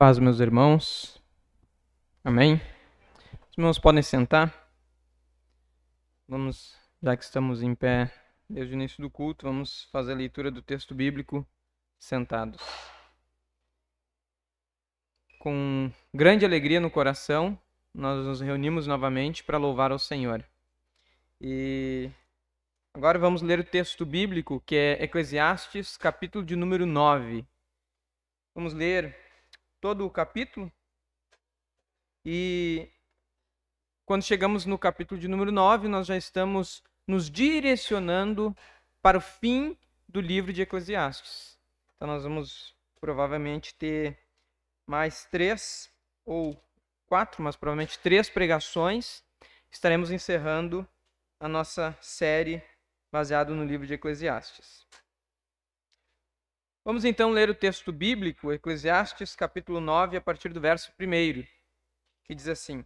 Paz, meus irmãos. Amém? Os irmãos podem sentar. Vamos, já que estamos em pé desde o início do culto, vamos fazer a leitura do texto bíblico sentados. Com grande alegria no coração, nós nos reunimos novamente para louvar ao Senhor. E agora vamos ler o texto bíblico, que é Eclesiastes, capítulo de número 9. Vamos ler todo o capítulo e quando chegamos no capítulo de número 9, nós já estamos nos direcionando para o fim do livro de Eclesiastes. Então nós vamos provavelmente ter mais 3 ou 4, mas provavelmente 3 pregações. Estaremos encerrando a nossa série baseada no livro de Eclesiastes. Vamos então ler o texto bíblico, Eclesiastes capítulo 9, a partir do verso 1, que diz assim: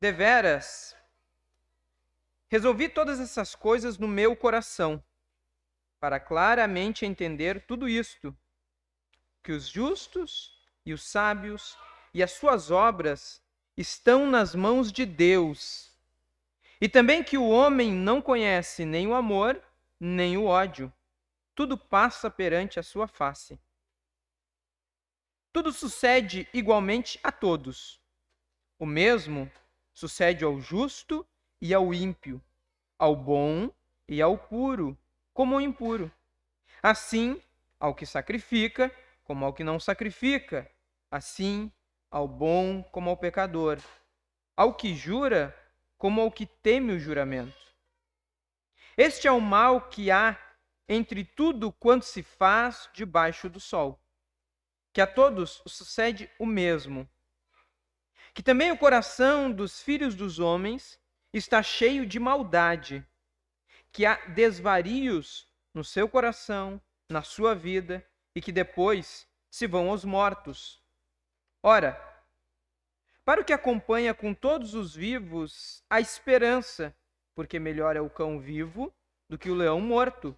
Deveras, resolvi todas essas coisas no meu coração, para claramente entender tudo isto, que os justos e os sábios e as suas obras estão nas mãos de Deus, e também que o homem não conhece nem o amor, nem o ódio. Tudo passa perante a sua face. Tudo sucede igualmente a todos. O mesmo sucede ao justo e ao ímpio, ao bom e ao puro, como ao impuro. Assim, ao que sacrifica, como ao que não sacrifica. Assim, ao bom como ao pecador. Ao que jura, como ao que teme o juramento. Este é o mal que há entre tudo quanto se faz debaixo do sol, que a todos sucede o mesmo. Que também o coração dos filhos dos homens está cheio de maldade, que há desvarios no seu coração, na sua vida, e que depois se vão aos mortos. Ora, para o que acompanha com todos os vivos, há esperança, porque melhor é o cão vivo do que o leão morto.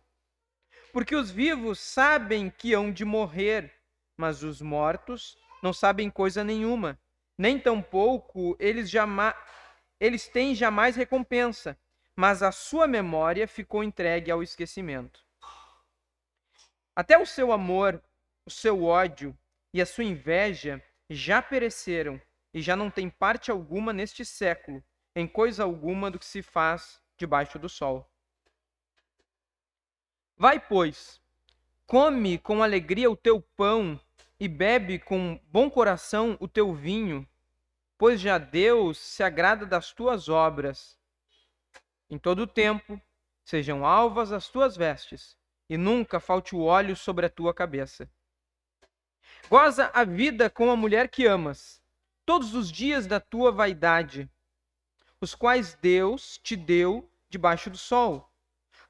Porque os vivos sabem que hão de morrer, mas os mortos não sabem coisa nenhuma, nem tampouco eles têm jamais recompensa, mas a sua memória ficou entregue ao esquecimento. Até o seu amor, o seu ódio e a sua inveja já pereceram e já não têm parte alguma neste século, em coisa alguma do que se faz debaixo do sol. Vai, pois, come com alegria o teu pão e bebe com bom coração o teu vinho, pois já Deus se agrada das tuas obras. Em todo o tempo, sejam alvas as tuas vestes, e nunca falte o óleo sobre a tua cabeça. Goza a vida com a mulher que amas, todos os dias da tua vaidade, os quais Deus te deu debaixo do sol,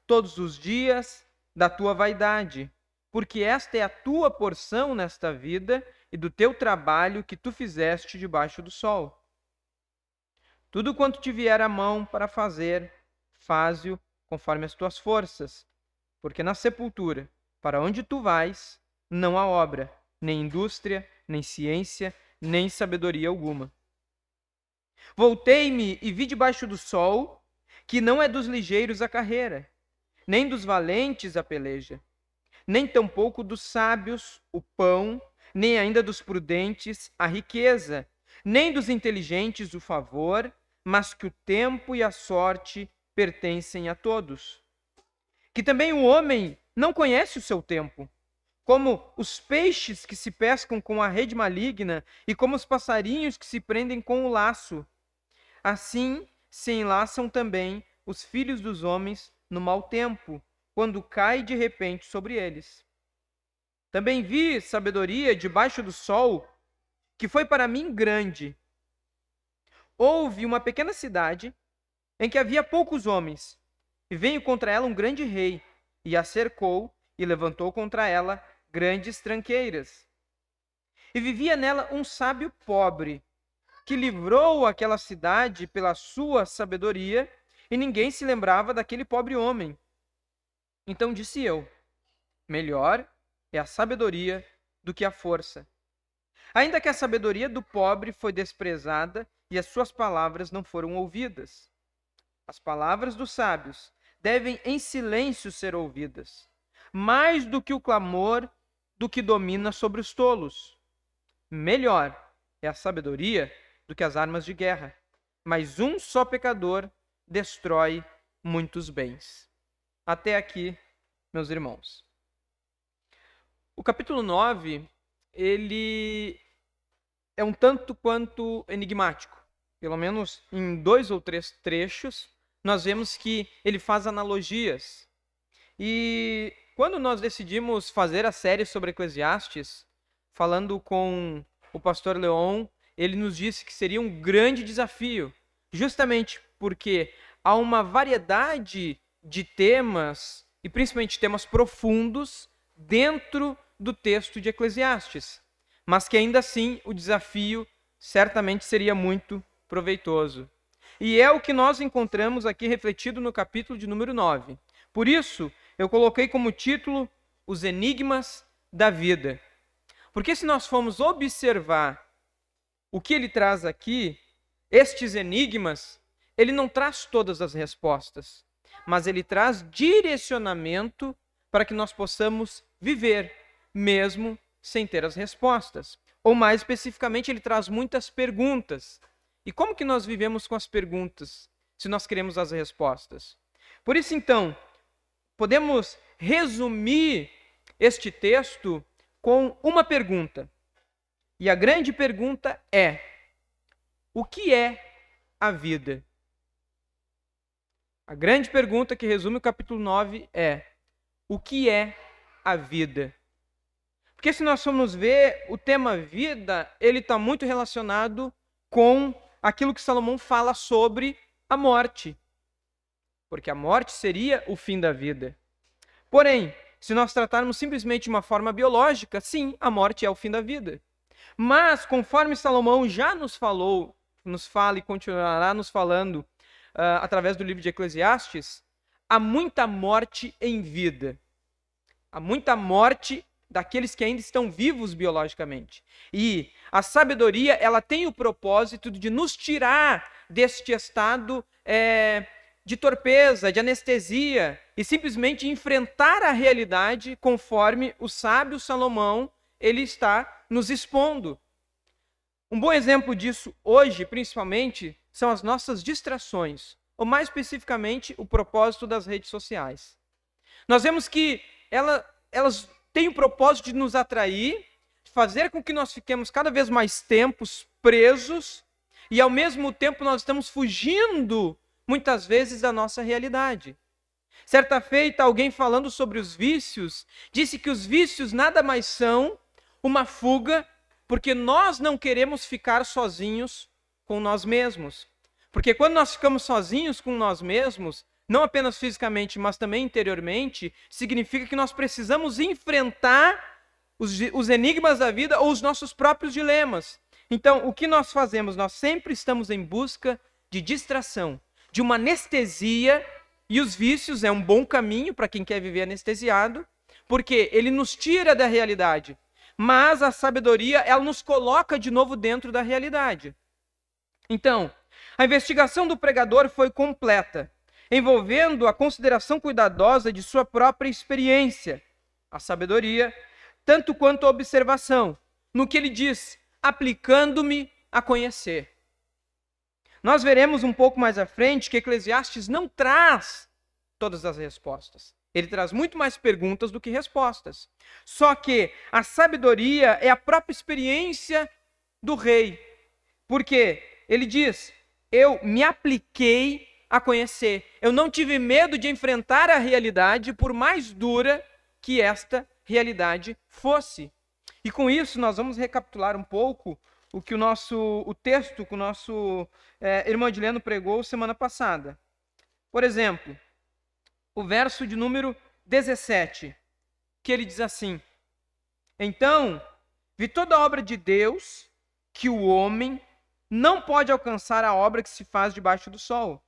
todos os dias da tua vaidade, porque esta é a tua porção nesta vida e do teu trabalho que tu fizeste debaixo do sol. Tudo quanto te vier à mão para fazer, faze-o conforme as tuas forças, porque na sepultura, para onde tu vais, não há obra, nem indústria, nem ciência, nem sabedoria alguma. Voltei-me e vi debaixo do sol que não é dos ligeiros a carreira, nem dos valentes a peleja, nem tampouco dos sábios o pão, nem ainda dos prudentes a riqueza, nem dos inteligentes o favor, mas que o tempo e a sorte pertencem a todos. Que também o homem não conhece o seu tempo, como os peixes que se pescam com a rede maligna e como os passarinhos que se prendem com o laço. Assim se enlaçam também os filhos dos homens no mau tempo, quando cai de repente sobre eles. Também vi sabedoria debaixo do sol, que foi para mim grande. Houve uma pequena cidade em que havia poucos homens, e veio contra ela um grande rei, e a cercou, e levantou contra ela grandes tranqueiras. E vivia nela um sábio pobre, que livrou aquela cidade pela sua sabedoria, e ninguém se lembrava daquele pobre homem. Então disse eu: melhor é a sabedoria do que a força. Ainda que a sabedoria do pobre foi desprezada e as suas palavras não foram ouvidas. As palavras dos sábios devem em silêncio ser ouvidas, mais do que o clamor do que domina sobre os tolos. Melhor é a sabedoria do que as armas de guerra, mas um só pecador destrói muitos bens. Até aqui, meus irmãos. O capítulo 9, ele é um tanto quanto enigmático. Pelo menos em 2 ou 3 trechos, nós vemos que ele faz analogias. E quando nós decidimos fazer a série sobre Eclesiastes, falando com o pastor Leon, ele nos disse que seria um grande desafio, justamente porque há uma variedade de temas, e principalmente temas profundos, dentro do texto de Eclesiastes, mas que ainda assim o desafio certamente seria muito proveitoso. E é o que nós encontramos aqui refletido no capítulo de número 9. Por isso, eu coloquei como título Os Enigmas da Vida. Porque se nós formos observar o que ele traz aqui, estes enigmas, ele não traz todas as respostas, mas ele traz direcionamento para que nós possamos viver, mesmo sem ter as respostas. Ou mais especificamente, ele traz muitas perguntas. E como que nós vivemos com as perguntas, se nós queremos as respostas? Por isso, então, podemos resumir este texto com uma pergunta. E a grande pergunta é: o que é a vida? A grande pergunta que resume o capítulo 9 é: o que é a vida? Porque se nós formos ver, o tema vida, ele está muito relacionado com aquilo que Salomão fala sobre a morte. Porque a morte seria o fim da vida. Porém, se nós tratarmos simplesmente de uma forma biológica, sim, a morte é o fim da vida. Mas, conforme Salomão já nos falou, nos fala e continuará nos falando através do livro de Eclesiastes, há muita morte em vida. Há muita morte daqueles que ainda estão vivos biologicamente. E a sabedoria, ela tem o propósito de nos tirar deste estado de torpeza, de anestesia, e simplesmente enfrentar a realidade conforme o sábio Salomão ele está nos expondo. Um bom exemplo disso hoje, principalmente, são as nossas distrações, ou mais especificamente, o propósito das redes sociais. Nós vemos que elas têm o propósito de nos atrair, de fazer com que nós fiquemos cada vez mais tempos presos, e ao mesmo tempo nós estamos fugindo, muitas vezes, da nossa realidade. Certa feita, alguém falando sobre os vícios, disse que os vícios nada mais são uma fuga, porque nós não queremos ficar sozinhos com nós mesmos. Porque quando nós ficamos sozinhos com nós mesmos, não apenas fisicamente, mas também interiormente, significa que nós precisamos enfrentar os enigmas da vida ou os nossos próprios dilemas. Então, o que nós fazemos? Nós sempre estamos em busca de distração, de uma anestesia, e os vícios é um bom caminho para quem quer viver anestesiado, porque ele nos tira da realidade. Mas a sabedoria, ela nos coloca de novo dentro da realidade. Então, a investigação do pregador foi completa, envolvendo a consideração cuidadosa de sua própria experiência, a sabedoria, tanto quanto a observação, no que ele diz, aplicando-me a conhecer. Nós veremos um pouco mais à frente que Eclesiastes não traz todas as respostas. Ele traz muito mais perguntas do que respostas. Só que a sabedoria é a própria experiência do rei. Porque ele diz, eu me apliquei a conhecer. Eu não tive medo de enfrentar a realidade, por mais dura que esta realidade fosse. E com isso nós vamos recapitular um pouco o que o texto que o nosso irmão Edileno pregou semana passada. Por exemplo, o verso de número 17, que ele diz assim: então, vi toda a obra de Deus, que o homem não pode alcançar a obra que se faz debaixo do sol.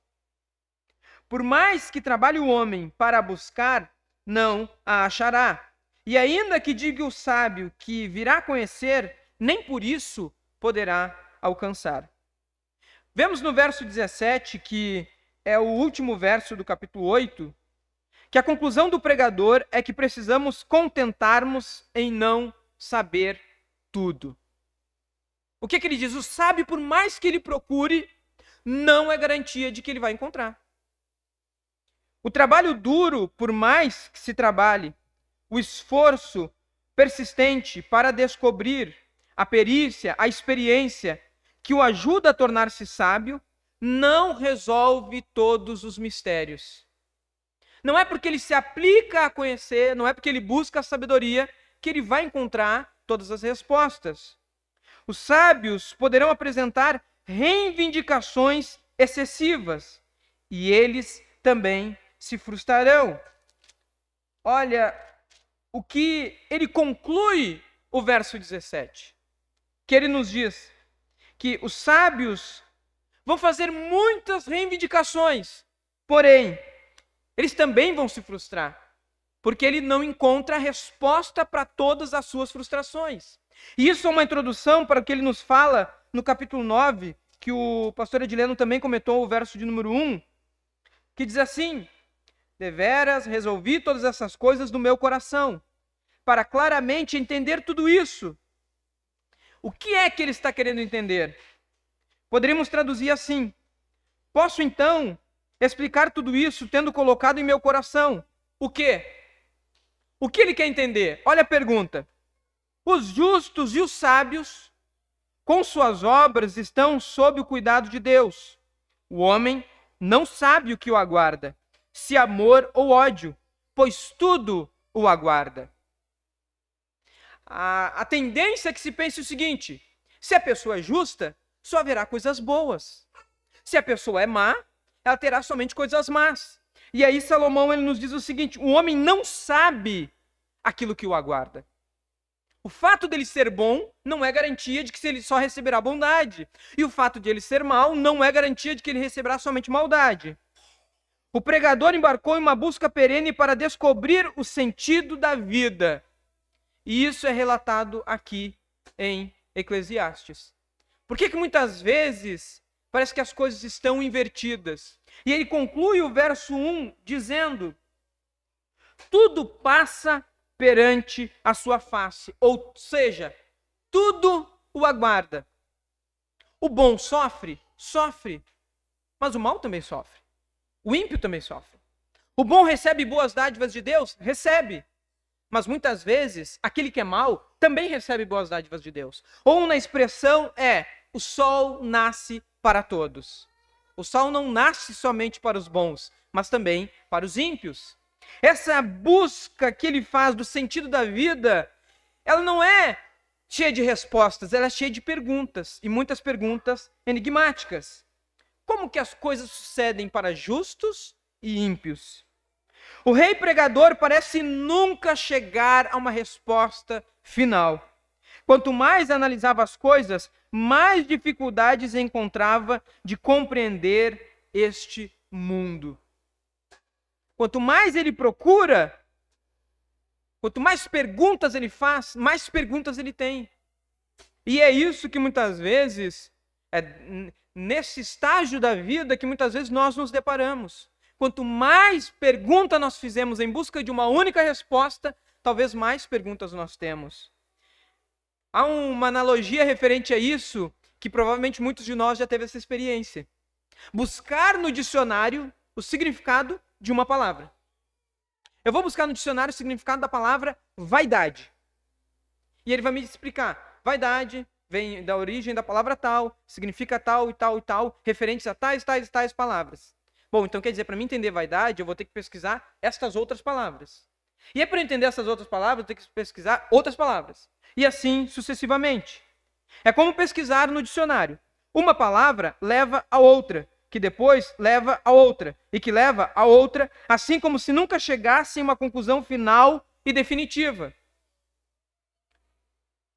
Por mais que trabalhe o homem para a buscar, não a achará. E ainda que diga o sábio que virá conhecer, nem por isso poderá alcançar. Vemos no verso 17, que é o último verso do capítulo 8, que a conclusão do pregador é que precisamos contentarmos em não saber tudo. O que ele diz? O sábio, por mais que ele procure, não é garantia de que ele vai encontrar. O trabalho duro, por mais que se trabalhe, o esforço persistente para descobrir, a perícia, a experiência que o ajuda a tornar-se sábio, não resolve todos os mistérios. Não é porque ele se aplica a conhecer, não é porque ele busca a sabedoria, que ele vai encontrar todas as respostas. Os sábios poderão apresentar reivindicações excessivas, e eles também se frustrarão. Olha o que ele conclui o verso 17, que ele nos diz que os sábios vão fazer muitas reivindicações, porém, eles também vão se frustrar, porque ele não encontra a resposta para todas as suas frustrações. E isso é uma introdução para o que ele nos fala no capítulo 9, que o pastor Edileno também comentou, o verso de número 1, que diz assim: deveras resolvi todas essas coisas no meu coração, para claramente entender tudo isso. O que é que ele está querendo entender? Poderíamos traduzir assim: posso então explicar tudo isso tendo colocado em meu coração o quê? O que ele quer entender? Olha a pergunta. Os justos e os sábios, com suas obras, estão sob o cuidado de Deus. O homem não sabe o que o aguarda, se amor ou ódio, pois tudo o aguarda. A tendência é que se pense o seguinte: se a pessoa é justa, só haverá coisas boas. Se a pessoa é má, ela terá somente coisas más. E aí Salomão ele nos diz o seguinte: o homem não sabe aquilo que o aguarda. O fato dele ser bom não é garantia de que ele só receberá bondade. E o fato de ele ser mau não é garantia de que ele receberá somente maldade. O pregador embarcou em uma busca perene para descobrir o sentido da vida. E isso é relatado aqui em Eclesiastes. Por que muitas vezes parece que as coisas estão invertidas? E ele conclui o verso 1 dizendo: tudo passa perante a sua face, ou seja, tudo o aguarda. O bom sofre, mas o mal também sofre. O ímpio também sofre. O bom recebe boas dádivas de Deus? Recebe. Mas muitas vezes, aquele que é mau também recebe boas dádivas de Deus. Ou na expressão o sol nasce para todos. O sol não nasce somente para os bons, mas também para os ímpios. Essa busca que ele faz do sentido da vida, ela não é cheia de respostas, ela é cheia de perguntas, e muitas perguntas enigmáticas. Como que as coisas sucedem para justos e ímpios? O rei pregador parece nunca chegar a uma resposta final. Quanto mais analisava as coisas, mais dificuldades encontrava de compreender este mundo. Quanto mais ele procura, quanto mais perguntas ele faz, mais perguntas ele tem. E é isso que muitas vezes, nesse estágio da vida, que muitas vezes nós nos deparamos. Quanto mais perguntas nós fizemos em busca de uma única resposta, talvez mais perguntas nós temos. Há uma analogia referente a isso, que provavelmente muitos de nós já teve essa experiência. Buscar no dicionário o significado de uma palavra. Eu vou buscar no dicionário o significado da palavra vaidade. E ele vai me explicar. Vaidade vem da origem da palavra tal, significa tal e tal e tal, referentes a tais palavras. Bom, então quer dizer, para mim entender vaidade, eu vou ter que pesquisar estas outras palavras. E é para eu entender essas outras palavras, eu tenho que pesquisar outras palavras. E assim sucessivamente. É como pesquisar no dicionário. Uma palavra leva a outra, que depois leva a outra, e que leva a outra, assim como se nunca chegasse em uma conclusão final e definitiva.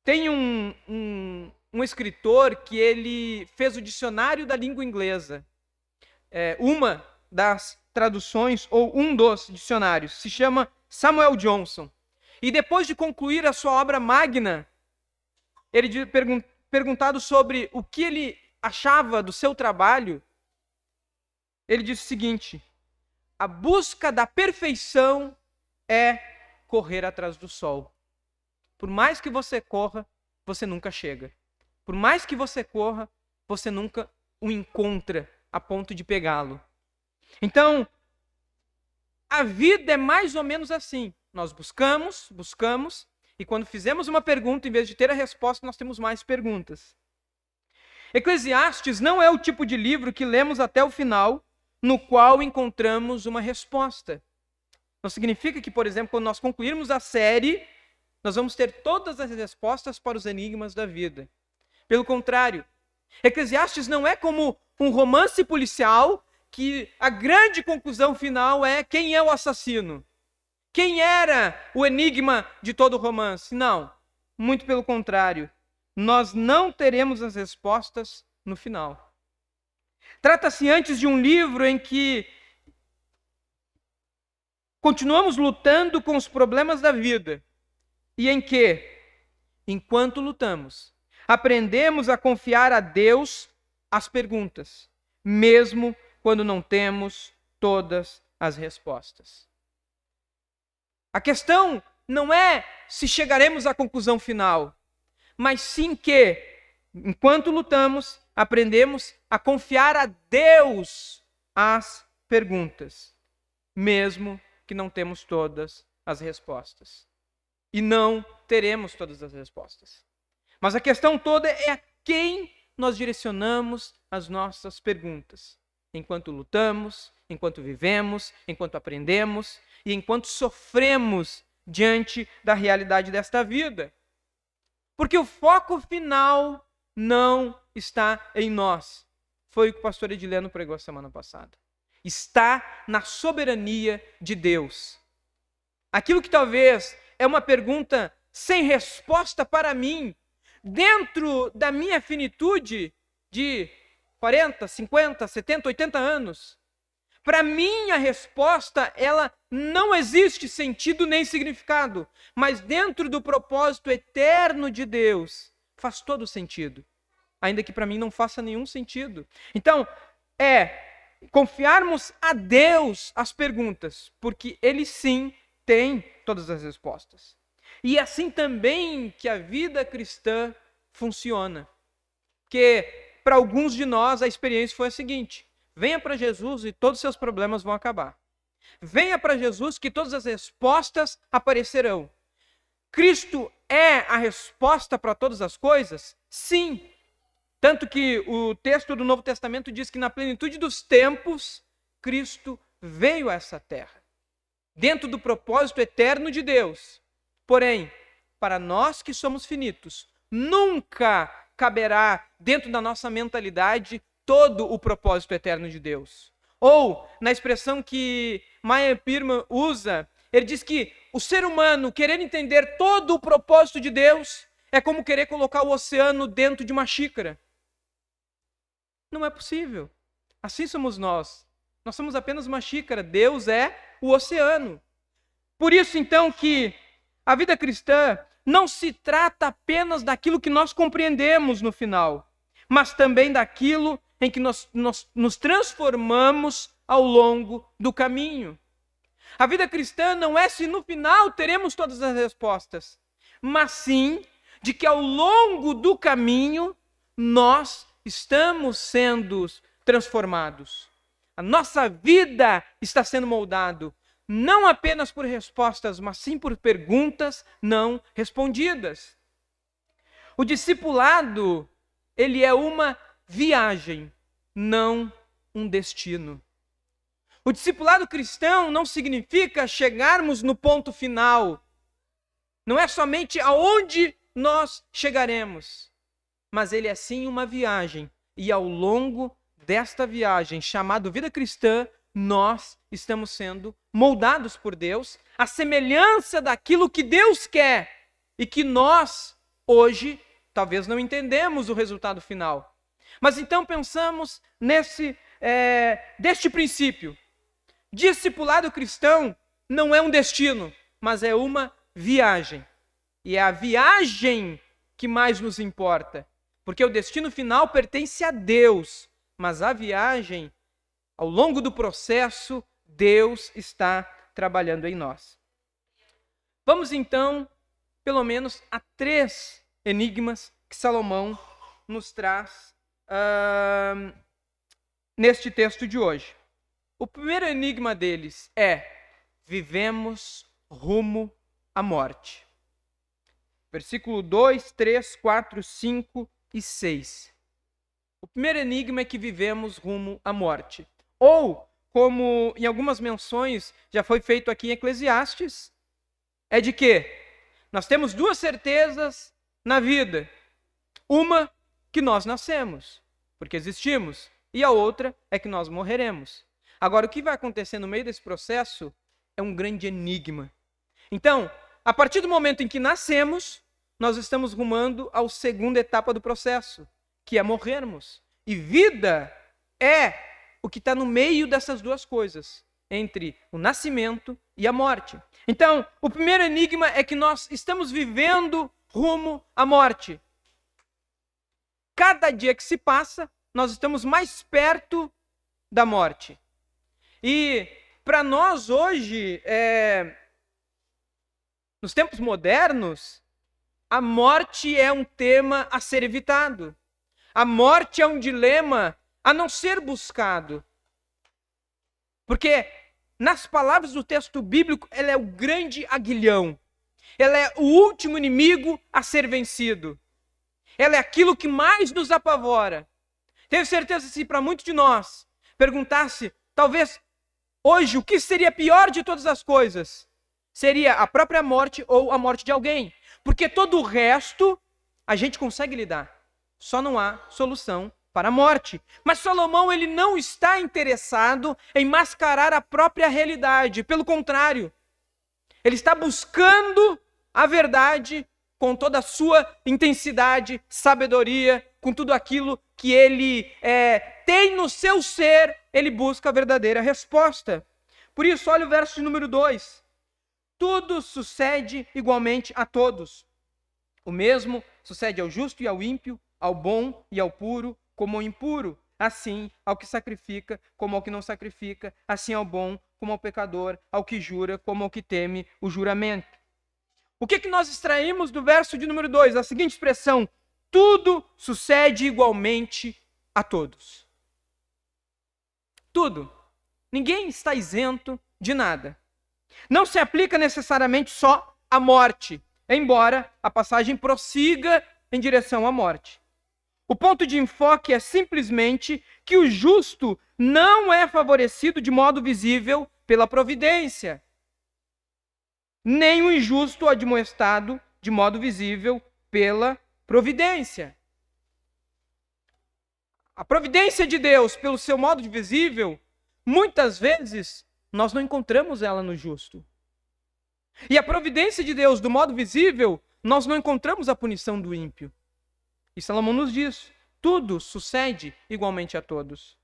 Tem um escritor que ele fez o dicionário da língua inglesa. Uma das traduções, ou um dos dicionários, se chama Samuel Johnson. e depois de concluir a sua obra magna, ele perguntado sobre o que ele achava do seu trabalho, ele disse o seguinte: a busca da perfeição é correr atrás do sol. Por mais que você corra, você nunca chega. Por mais que você corra, você nunca o encontra a ponto de pegá-lo. Então, a vida é mais ou menos assim. Nós buscamos, e quando fizemos uma pergunta, em vez de ter a resposta, nós temos mais perguntas. Eclesiastes não é o tipo de livro que lemos até o final, no qual encontramos uma resposta. Não significa que, por exemplo, quando nós concluirmos a série, nós vamos ter todas as respostas para os enigmas da vida. Pelo contrário, Eclesiastes não é como um romance policial que a grande conclusão final é quem é o assassino. Quem era o enigma de todo o romance? Não, muito pelo contrário. Nós não teremos as respostas no final. Trata-se antes de um livro em que continuamos lutando com os problemas da vida e em que, enquanto lutamos, aprendemos a confiar a Deus as perguntas, mesmo quando não temos todas as respostas. A questão não é se chegaremos à conclusão final, mas sim que, enquanto lutamos, aprendemos a confiar a Deus as perguntas, mesmo que não temos todas as respostas. E não teremos todas as respostas. Mas a questão toda é a quem nós direcionamos as nossas perguntas. Enquanto lutamos, enquanto vivemos, enquanto aprendemos e enquanto sofremos diante da realidade desta vida. Porque o foco final não está em nós. Foi o que o pastor Ediliano pregou semana passada. Está na soberania de Deus. Aquilo que talvez é uma pergunta sem resposta para mim, dentro da minha finitude de 40, 50, 70, 80 anos, para mim a resposta, ela não existe sentido nem significado, mas dentro do propósito eterno de Deus, faz todo sentido, ainda que para mim não faça nenhum sentido. Então, confiarmos a Deus as perguntas, porque Ele sim tem todas as respostas. E é assim também que a vida cristã funciona. Porque para alguns de nós a experiência foi a seguinte: venha para Jesus e todos os seus problemas vão acabar. Venha para Jesus que todas as respostas aparecerão. Cristo é a resposta para todas as coisas? Sim. Tanto que o texto do Novo Testamento diz que na plenitude dos tempos, Cristo veio a essa terra, dentro do propósito eterno de Deus. Porém, para nós que somos finitos, nunca caberá dentro da nossa mentalidade todo o propósito eterno de Deus. Ou, na expressão que Meyer Pirman usa, ele diz que o ser humano querer entender todo o propósito de Deus é como querer colocar o oceano dentro de uma xícara. Não é possível. Assim somos nós. Nós somos apenas uma xícara. Deus é o oceano. Por isso, então, que a vida cristã não se trata apenas daquilo que nós compreendemos no final, mas também daquilo em que nós nos transformamos ao longo do caminho. A vida cristã não é se no final teremos todas as respostas, mas sim de que ao longo do caminho nós estamos sendo transformados. A nossa vida está sendo moldada, não apenas por respostas, mas sim por perguntas não respondidas. O discipulado, ele é uma viagem, não um destino. O discipulado cristão não significa chegarmos no ponto final. Não é somente aonde nós chegaremos, mas ele é sim uma viagem. E ao longo desta viagem, chamada vida cristã, nós estamos sendo moldados por Deus, à semelhança daquilo que Deus quer e que nós, hoje, talvez não entendemos o resultado final. Mas então pensamos deste princípio. Discipulado cristão não é um destino, mas é uma viagem. E é a viagem que mais nos importa, porque o destino final pertence a Deus, mas a viagem, ao longo do processo, Deus está trabalhando em nós. Vamos então, pelo menos, a 3 enigmas que Salomão nos traz neste texto de hoje. O primeiro enigma deles é: vivemos rumo à morte. Versículo 2, 3, 4, 5 e 6. O primeiro enigma é que vivemos rumo à morte. Ou, como em algumas menções já foi feito aqui em Eclesiastes, é de que nós temos 2 certezas na vida. Uma, que nós nascemos, porque existimos, e a outra é que nós morreremos. Agora, o que vai acontecer no meio desse processo é um grande enigma. Então, a partir do momento em que nascemos, nós estamos rumando à segunda etapa do processo, que é morrermos. E vida é o que está no meio dessas 2 coisas, entre o nascimento e a morte. Então, o primeiro enigma é que nós estamos vivendo rumo à morte. Cada dia que se passa, nós estamos mais perto da morte. E para nós hoje, nos tempos modernos, a morte é um tema a ser evitado. A morte é um dilema a não ser buscado. Porque, nas palavras do texto bíblico, ela é o grande aguilhão. Ela é o último inimigo a ser vencido. Ela é aquilo que mais nos apavora. Tenho certeza que se para muitos de nós perguntasse, talvez hoje, o que seria pior de todas as coisas, seria a própria morte ou a morte de alguém. Porque todo o resto a gente consegue lidar. Só não há solução para a morte. Mas Salomão, ele não está interessado em mascarar a própria realidade. Pelo contrário, ele está buscando a verdade com toda a sua intensidade, sabedoria, com tudo aquilo que ele tem no seu ser, ele busca a verdadeira resposta. Por isso, olha o verso de número 2. Tudo sucede igualmente a todos. O mesmo sucede ao justo e ao ímpio, ao bom e ao puro, como ao impuro. Assim, ao que sacrifica, como ao que não sacrifica. Assim ao bom, como ao pecador. Ao que jura, como ao que teme o juramento. O que nós extraímos do verso de número 2? A seguinte expressão: tudo sucede igualmente a todos. Tudo. Ninguém está isento de nada. Não se aplica necessariamente só à morte, embora a passagem prossiga em direção à morte. O ponto de enfoque é simplesmente que o justo não é favorecido de modo visível pela providência, nem o injusto admoestado de modo visível pela providência. A providência de Deus, pelo seu modo de visível, muitas vezes nós não encontramos ela no justo. E a providência de Deus, do modo visível, nós não encontramos a punição do ímpio. E Salomão nos diz, tudo sucede igualmente a todos.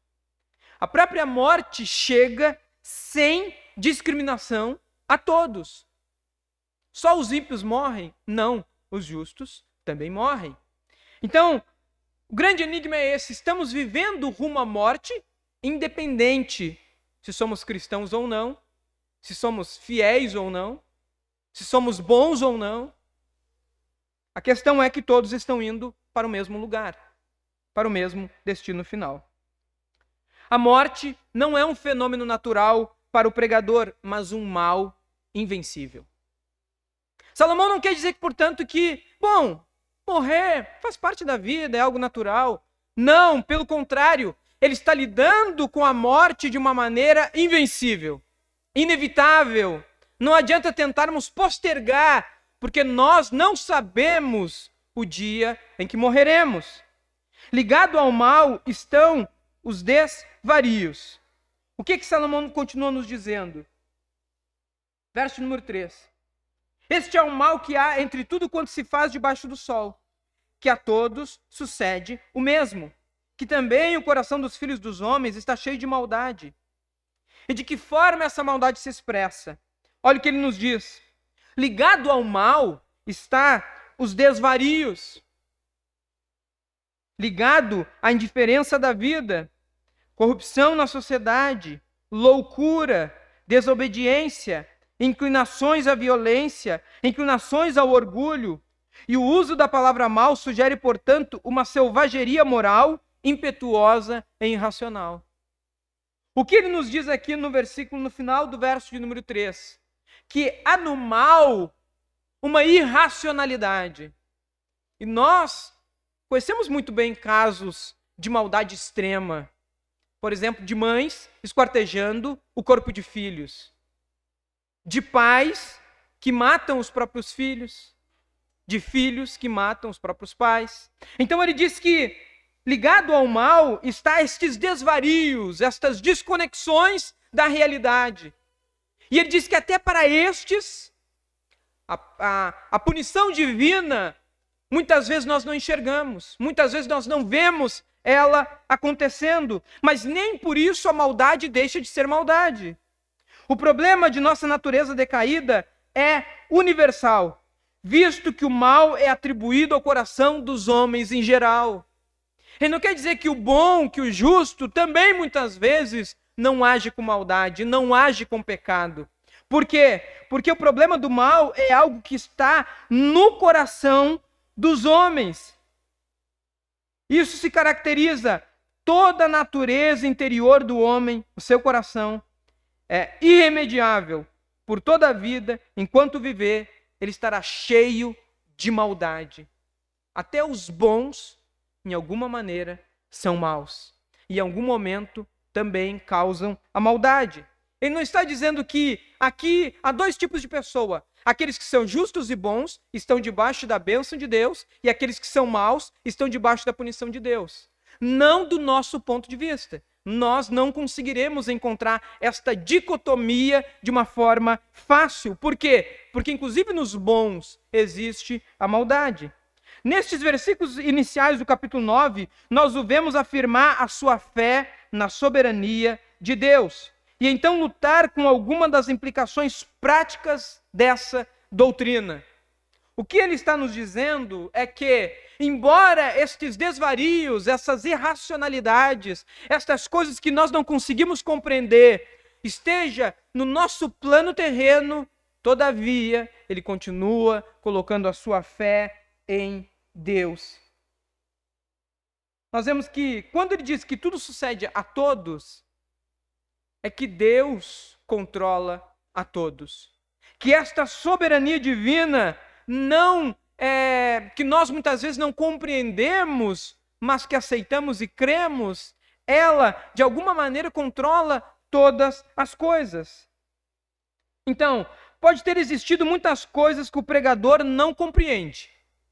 A própria morte chega sem discriminação a todos. Só os ímpios morrem? Não, os justos também morrem. Então, o grande enigma é esse: estamos vivendo rumo à morte, independente se somos cristãos ou não, se somos fiéis ou não, se somos bons ou não. A questão é que todos estão indo para o mesmo lugar, para o mesmo destino final. A morte não é um fenômeno natural para o pregador, mas um mal invencível. Salomão não quer dizer, portanto, que, morrer faz parte da vida, é algo natural. Não, pelo contrário, ele está lidando com a morte de uma maneira invencível, inevitável. Não adianta tentarmos postergar, porque nós não sabemos o dia em que morreremos. Ligado ao mal estão os desvarios. O que Salomão continua nos dizendo? Verso número 3. Este é o mal que há entre tudo quanto se faz debaixo do sol, que a todos sucede o mesmo, que também o coração dos filhos dos homens está cheio de maldade. E de que forma essa maldade se expressa? Olha o que ele nos diz. ligado ao mal está os desvarios, ligado à indiferença da vida, corrupção na sociedade, loucura, desobediência, inclinações à violência, inclinações ao orgulho. E o uso da palavra mal sugere, portanto, uma selvageria moral, impetuosa e irracional. O que ele nos diz aqui no final do verso de número 3? Que há no mal uma irracionalidade. E nós conhecemos muito bem casos de maldade extrema. Por exemplo, de mães esquartejando o corpo de filhos. De pais que matam os próprios filhos. De filhos que matam os próprios pais. Então ele diz que ligado ao mal está estes desvarios, estas desconexões da realidade. E ele diz que até para estes, a punição divina, muitas vezes nós não enxergamos, muitas vezes nós não vemos ela acontecendo, mas nem por isso a maldade deixa de ser maldade. O problema de nossa natureza decaída é universal, visto que o mal é atribuído ao coração dos homens em geral. Ele não quer dizer que o bom, que o justo, também muitas vezes não age com maldade, não age com pecado. Por quê? Porque o problema do mal é algo que está no coração dos homens. Isso se caracteriza toda a natureza interior do homem, o seu coração é irremediável. Por toda a vida, enquanto viver, ele estará cheio de maldade. Até os bons, em alguma maneira, são maus. E em algum momento também causam a maldade. Ele não está dizendo que aqui há dois tipos de pessoa. Aqueles que são justos e bons estão debaixo da bênção de Deus, e aqueles que são maus estão debaixo da punição de Deus. Não do nosso ponto de vista. Nós não conseguiremos encontrar esta dicotomia de uma forma fácil. Por quê? Porque inclusive nos bons existe a maldade. Nestes versículos iniciais do capítulo 9, nós o vemos afirmar a sua fé na soberania de Deus. E então lutar com alguma das implicações práticas dessa doutrina. O que ele está nos dizendo é que, embora estes desvarios, essas irracionalidades, estas coisas que nós não conseguimos compreender, esteja no nosso plano terreno, todavia, ele continua colocando a sua fé em Deus. Nós vemos que, quando ele diz que tudo sucede a todos, é que Deus controla a todos. Que esta soberania divina não é que nós muitas vezes não compreendemos, mas que aceitamos e cremos, ela de alguma maneira controla todas as coisas. Então, pode ter existido muitas coisas que o pregador não compreende,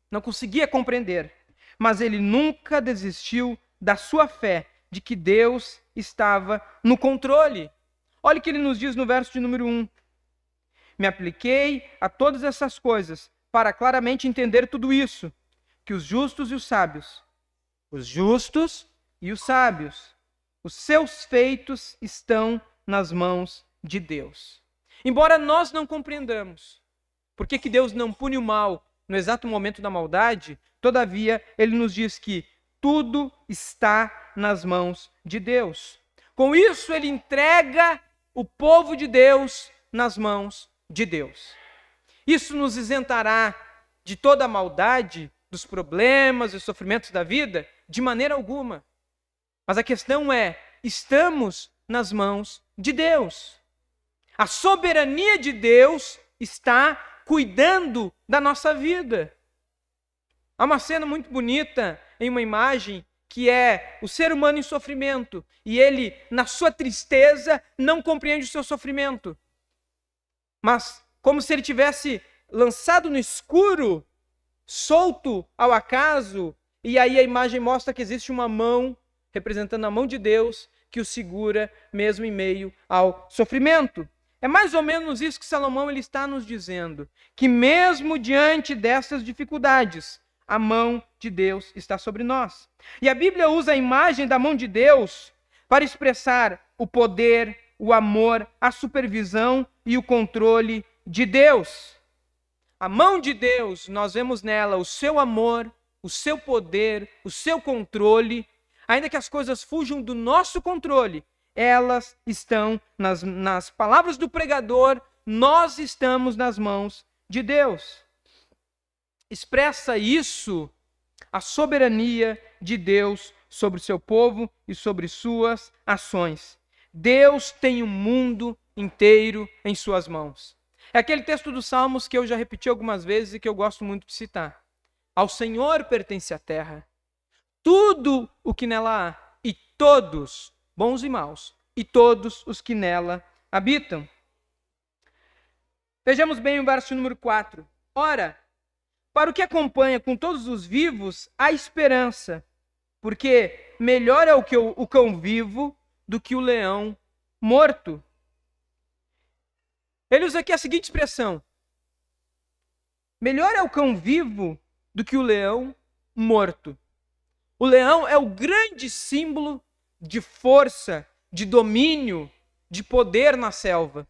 não conseguia compreender, mas ele nunca desistiu da sua fé de que Deus estava no controle. Olha o que ele nos diz no verso de número 1. Me apliquei a todas essas coisas para claramente entender tudo isso, que os justos e os sábios, os seus feitos estão nas mãos de Deus. Embora nós não compreendamos por que Deus não pune o mal no exato momento da maldade, todavia ele nos diz que tudo está nas mãos de Deus. Com isso ele entrega o povo de Deus nas mãos de Deus. Isso nos isentará de toda a maldade, dos problemas e sofrimentos da vida? De maneira alguma. Mas a questão é, estamos nas mãos de Deus. A soberania de Deus está cuidando da nossa vida. Há uma cena muito bonita em uma imagem que é o ser humano em sofrimento, e ele, na sua tristeza, não compreende o seu sofrimento. Mas, como se ele tivesse lançado no escuro, solto ao acaso, e aí a imagem mostra que existe uma mão, representando a mão de Deus, que o segura mesmo em meio ao sofrimento. É mais ou menos isso que Salomão ele está nos dizendo, que mesmo diante dessas dificuldades, a mão de Deus está sobre nós. E a Bíblia usa a imagem da mão de Deus para expressar o poder, o amor, a supervisão e o controle de Deus. a mão de Deus, nós vemos nela o seu amor, o seu poder, o seu controle. Ainda que as coisas fujam do nosso controle, elas estão nas palavras do pregador, nós estamos nas mãos de Deus. Expressa isso a soberania de Deus sobre o seu povo e sobre suas ações. Deus tem o mundo inteiro em suas mãos. É aquele texto dos Salmos que eu já repeti algumas vezes e que eu gosto muito de citar. Ao Senhor pertence a terra, tudo o que nela há, e todos, bons e maus, e todos os que nela habitam. Vejamos bem o verso número 4. Ora, para o que acompanha com todos os vivos, há esperança, porque melhor é o cão vivo do que o leão morto. Ele usa aqui a seguinte expressão: melhor é o cão vivo do que o leão morto. O leão é o grande símbolo de força, de domínio, de poder na selva.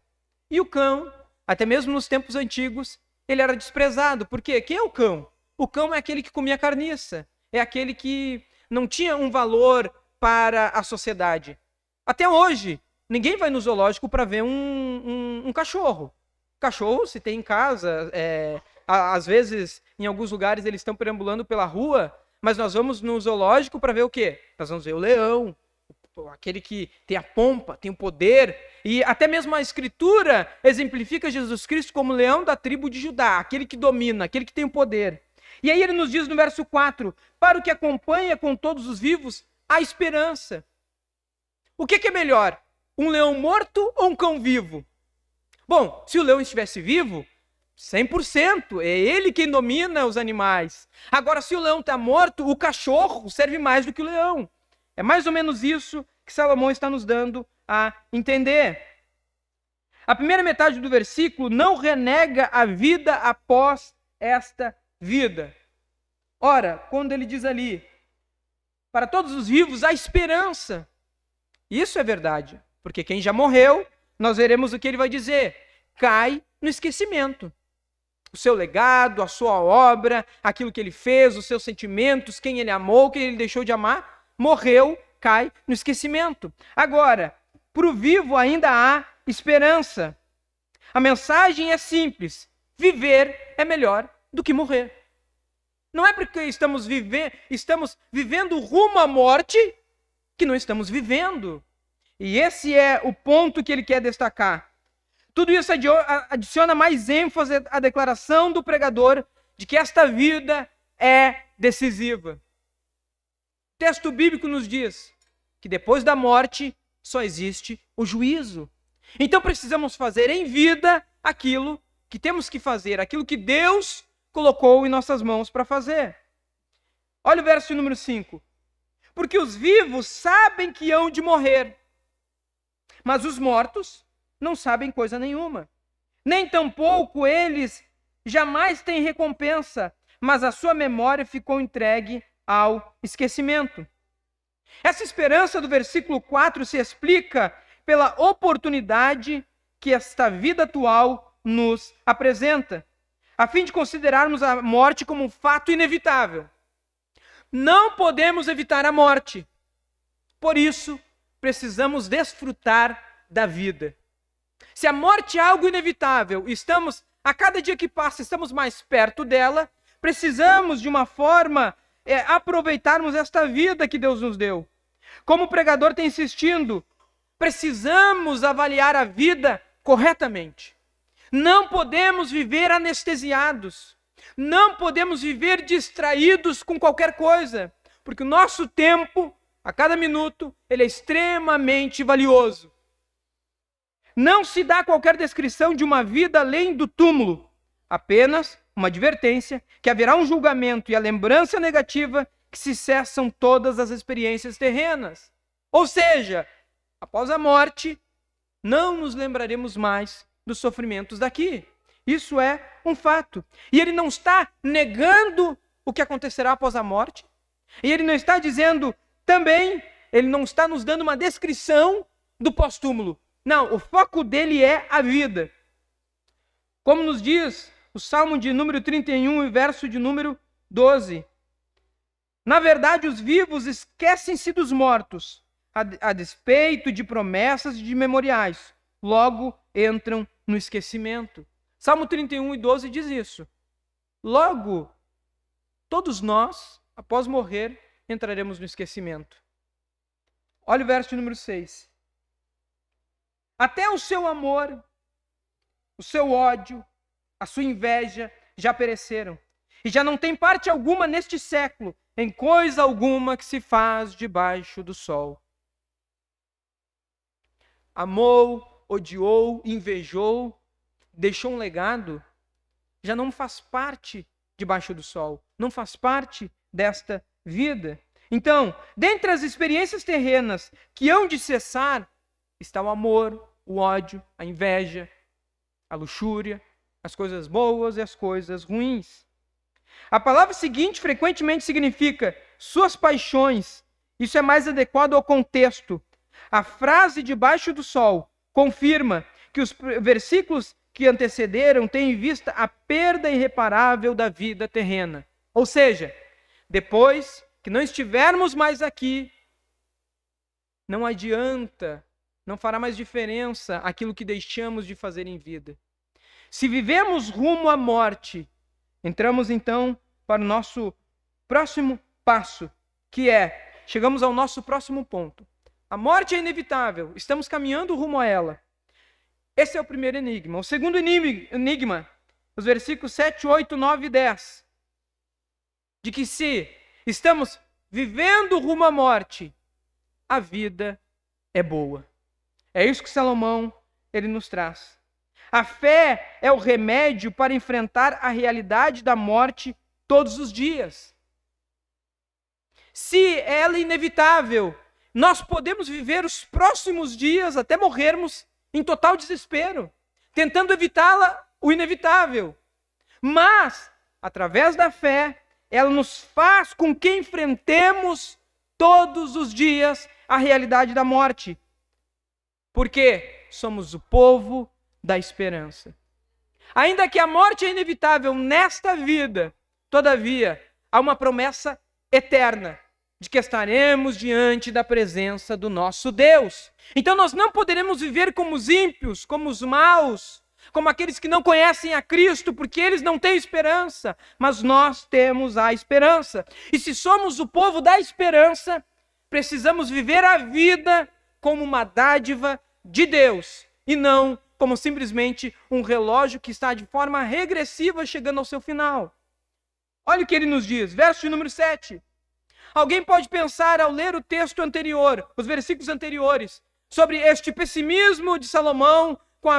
E o cão, até mesmo nos tempos antigos, ele era desprezado. Por quê? Quem é o cão? O cão é aquele que comia carniça. É aquele que não tinha um valor para a sociedade. Até hoje, ninguém vai no zoológico para ver um cachorro. Cachorro se tem em casa. Às vezes, em alguns lugares, eles estão perambulando pela rua. Mas nós vamos no zoológico para ver o quê? Nós vamos ver o leão, aquele que tem a pompa, tem o poder. E até mesmo a Escritura exemplifica Jesus Cristo como leão da tribo de Judá, aquele que domina, aquele que tem o poder. E aí ele nos diz no verso 4, para o que acompanha com todos os vivos, há esperança. O que é melhor? Um leão morto ou um cão vivo? Bom, se o leão estivesse vivo, 100%, é ele quem domina os animais. Agora, se o leão está morto, o cachorro serve mais do que o leão. É mais ou menos isso que Salomão está nos dando a entender. A primeira metade do versículo não renega a vida após esta vida. Ora, quando ele diz ali, para todos os vivos há esperança. Isso é verdade, porque quem já morreu, nós veremos o que ele vai dizer, cai no esquecimento. O seu legado, a sua obra, aquilo que ele fez, os seus sentimentos, quem ele amou, quem ele deixou de amar, morreu, cai no esquecimento. Agora, para o vivo ainda há esperança. A mensagem é simples: viver é melhor do que morrer. Não é porque estamos vivendo rumo à morte que não estamos vivendo. E esse é o ponto que ele quer destacar. Tudo isso adiciona mais ênfase à declaração do pregador de que esta vida é decisiva. O texto bíblico nos diz que depois da morte só existe o juízo. Então precisamos fazer em vida aquilo que temos que fazer, aquilo que Deus colocou em nossas mãos para fazer. Olha o verso número 5. Porque os vivos sabem que hão de morrer, mas os mortos não sabem coisa nenhuma. Nem tampouco eles jamais têm recompensa, mas a sua memória ficou entregue ao esquecimento. Essa esperança do versículo 4 se explica pela oportunidade que esta vida atual nos apresenta, a fim de considerarmos a morte como um fato inevitável. Não podemos evitar a morte. Por isso, precisamos desfrutar da vida. Se a morte é algo inevitável, a cada dia que passa, estamos mais perto dela, precisamos de uma forma aproveitarmos esta vida que Deus nos deu. Como o pregador tem insistindo, precisamos avaliar a vida corretamente. Não podemos viver anestesiados. Não podemos viver distraídos com qualquer coisa, porque o nosso tempo, a cada minuto, ele é extremamente valioso. Não se dá qualquer descrição de uma vida além do túmulo, apenas uma advertência que haverá um julgamento e a lembrança negativa que se cessam todas as experiências terrenas. Ou seja, após a morte, não nos lembraremos mais dos sofrimentos daqui. Isso é um fato. E ele não está negando o que acontecerá após a morte. E ele não está dizendo também, ele não está nos dando uma descrição do pós-túmulo. Não, o foco dele é a vida. Como nos diz o Salmo de número 31 e verso de número 12. Na verdade, os vivos esquecem-se dos mortos, a despeito de promessas e de memoriais. Logo entram no esquecimento. Salmo 31 e 12 diz isso. Logo, todos nós, após morrer, entraremos no esquecimento. Olha o verso de número 6. Até o seu amor, o seu ódio, a sua inveja já pereceram, e já não tem parte alguma neste século, em coisa alguma que se faz debaixo do sol. Amou, odiou, invejou, deixou um legado, já não faz parte debaixo do sol, não faz parte desta vida. Então, dentre as experiências terrenas que hão de cessar, está o amor, o ódio, a inveja, a luxúria, as coisas boas e as coisas ruins. A palavra seguinte frequentemente significa suas paixões. Isso é mais adequado ao contexto. A frase debaixo do sol confirma que os versículos que antecederam têm em vista a perda irreparável da vida terrena. Ou seja, depois que não estivermos mais aqui, não adianta, não fará mais diferença aquilo que deixamos de fazer em vida. Se vivemos rumo à morte, entramos então para o nosso próximo passo, que chegamos ao nosso próximo ponto. A morte é inevitável, estamos caminhando rumo a ela. Esse é o primeiro enigma. O segundo enigma, os versículos 7, 8, 9 e 10. De que se estamos vivendo rumo à morte, a vida é boa. É isso que Salomão ele nos traz. A fé é o remédio para enfrentar a realidade da morte todos os dias. Se ela é inevitável, nós podemos viver os próximos dias até morrermos em total desespero, tentando evitá-la, o inevitável. Mas, através da fé, ela nos faz com que enfrentemos todos os dias a realidade da morte. Porque somos o povo da esperança. Ainda que a morte é inevitável nesta vida, todavia, há uma promessa eterna de que estaremos diante da presença do nosso Deus. Então nós não poderemos viver como os ímpios, como os maus, como aqueles que não conhecem a Cristo, porque eles não têm esperança, mas nós temos a esperança. E se somos o povo da esperança, precisamos viver a vida como uma dádiva de Deus, e não como simplesmente um relógio que está de forma regressiva chegando ao seu final. Olha o que ele nos diz, verso de número 7. Alguém pode pensar ao ler o texto anterior, os versículos anteriores, sobre este pessimismo de Salomão com a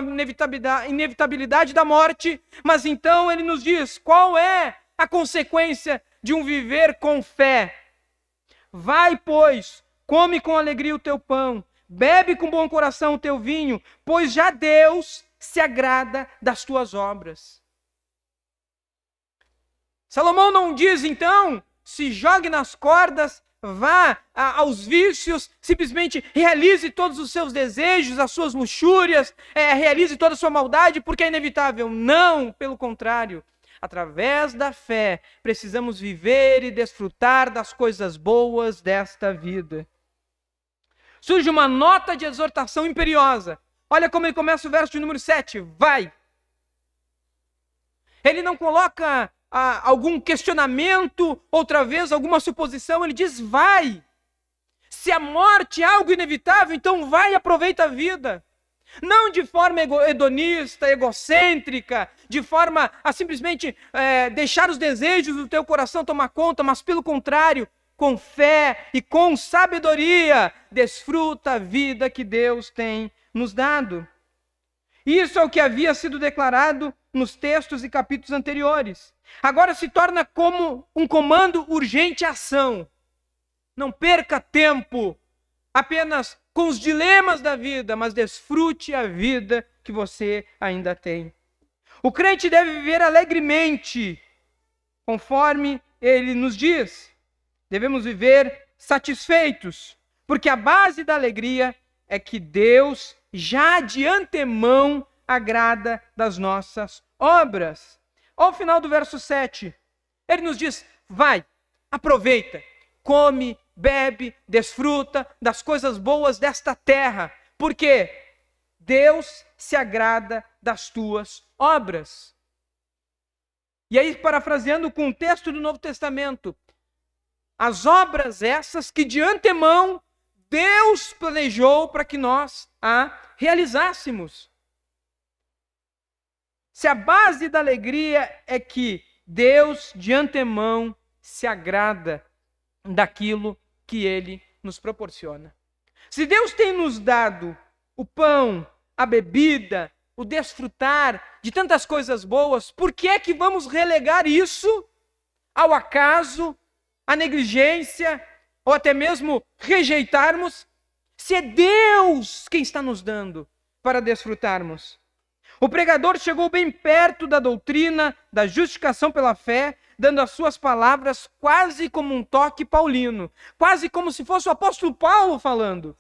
inevitabilidade da morte, mas então ele nos diz qual é a consequência de um viver com fé. Vai, pois, come com alegria o teu pão, bebe com bom coração o teu vinho, pois já Deus se agrada das tuas obras. Salomão não diz, então, se jogue nas cordas, vá aos vícios, simplesmente realize todos os seus desejos, as suas luxúrias, realize toda a sua maldade, porque é inevitável. Não, pelo contrário. Através da fé, precisamos viver e desfrutar das coisas boas desta vida. Surge uma nota de exortação imperiosa. Olha como ele começa o verso de número 7. Vai! Ele não coloca algum questionamento, outra vez, alguma suposição. Ele diz, vai! Se a morte é algo inevitável, então vai e aproveita a vida. Não de forma hedonista, egocêntrica, de forma a simplesmente deixar os desejos do teu coração tomar conta, mas pelo contrário, com fé e com sabedoria, desfruta a vida que Deus tem nos dado. Isso é o que havia sido declarado nos textos e capítulos anteriores. Agora se torna como um comando urgente à ação. Não perca tempo apenas com os dilemas da vida, mas desfrute a vida que você ainda tem. O crente deve viver alegremente, conforme ele nos diz. Devemos viver satisfeitos, porque a base da alegria é que Deus já de antemão agrada das nossas obras. ao final do verso 7, ele nos diz: vai, aproveita, come, bebe, desfruta das coisas boas desta terra, porque Deus se agrada das tuas obras. E aí, parafraseando com o texto do Novo Testamento, as obras essas que de antemão Deus planejou para que nós a realizássemos. Se a base da alegria é que Deus de antemão se agrada daquilo que Ele nos proporciona. Se Deus tem nos dado o pão, a bebida, o desfrutar de tantas coisas boas, por que é que vamos relegar isso ao acaso, à negligência, ou até mesmo rejeitarmos, se é Deus quem está nos dando para desfrutarmos? O pregador chegou bem perto da doutrina da justificação pela fé, dando as suas palavras quase como um toque paulino, quase como se fosse o apóstolo Paulo falando.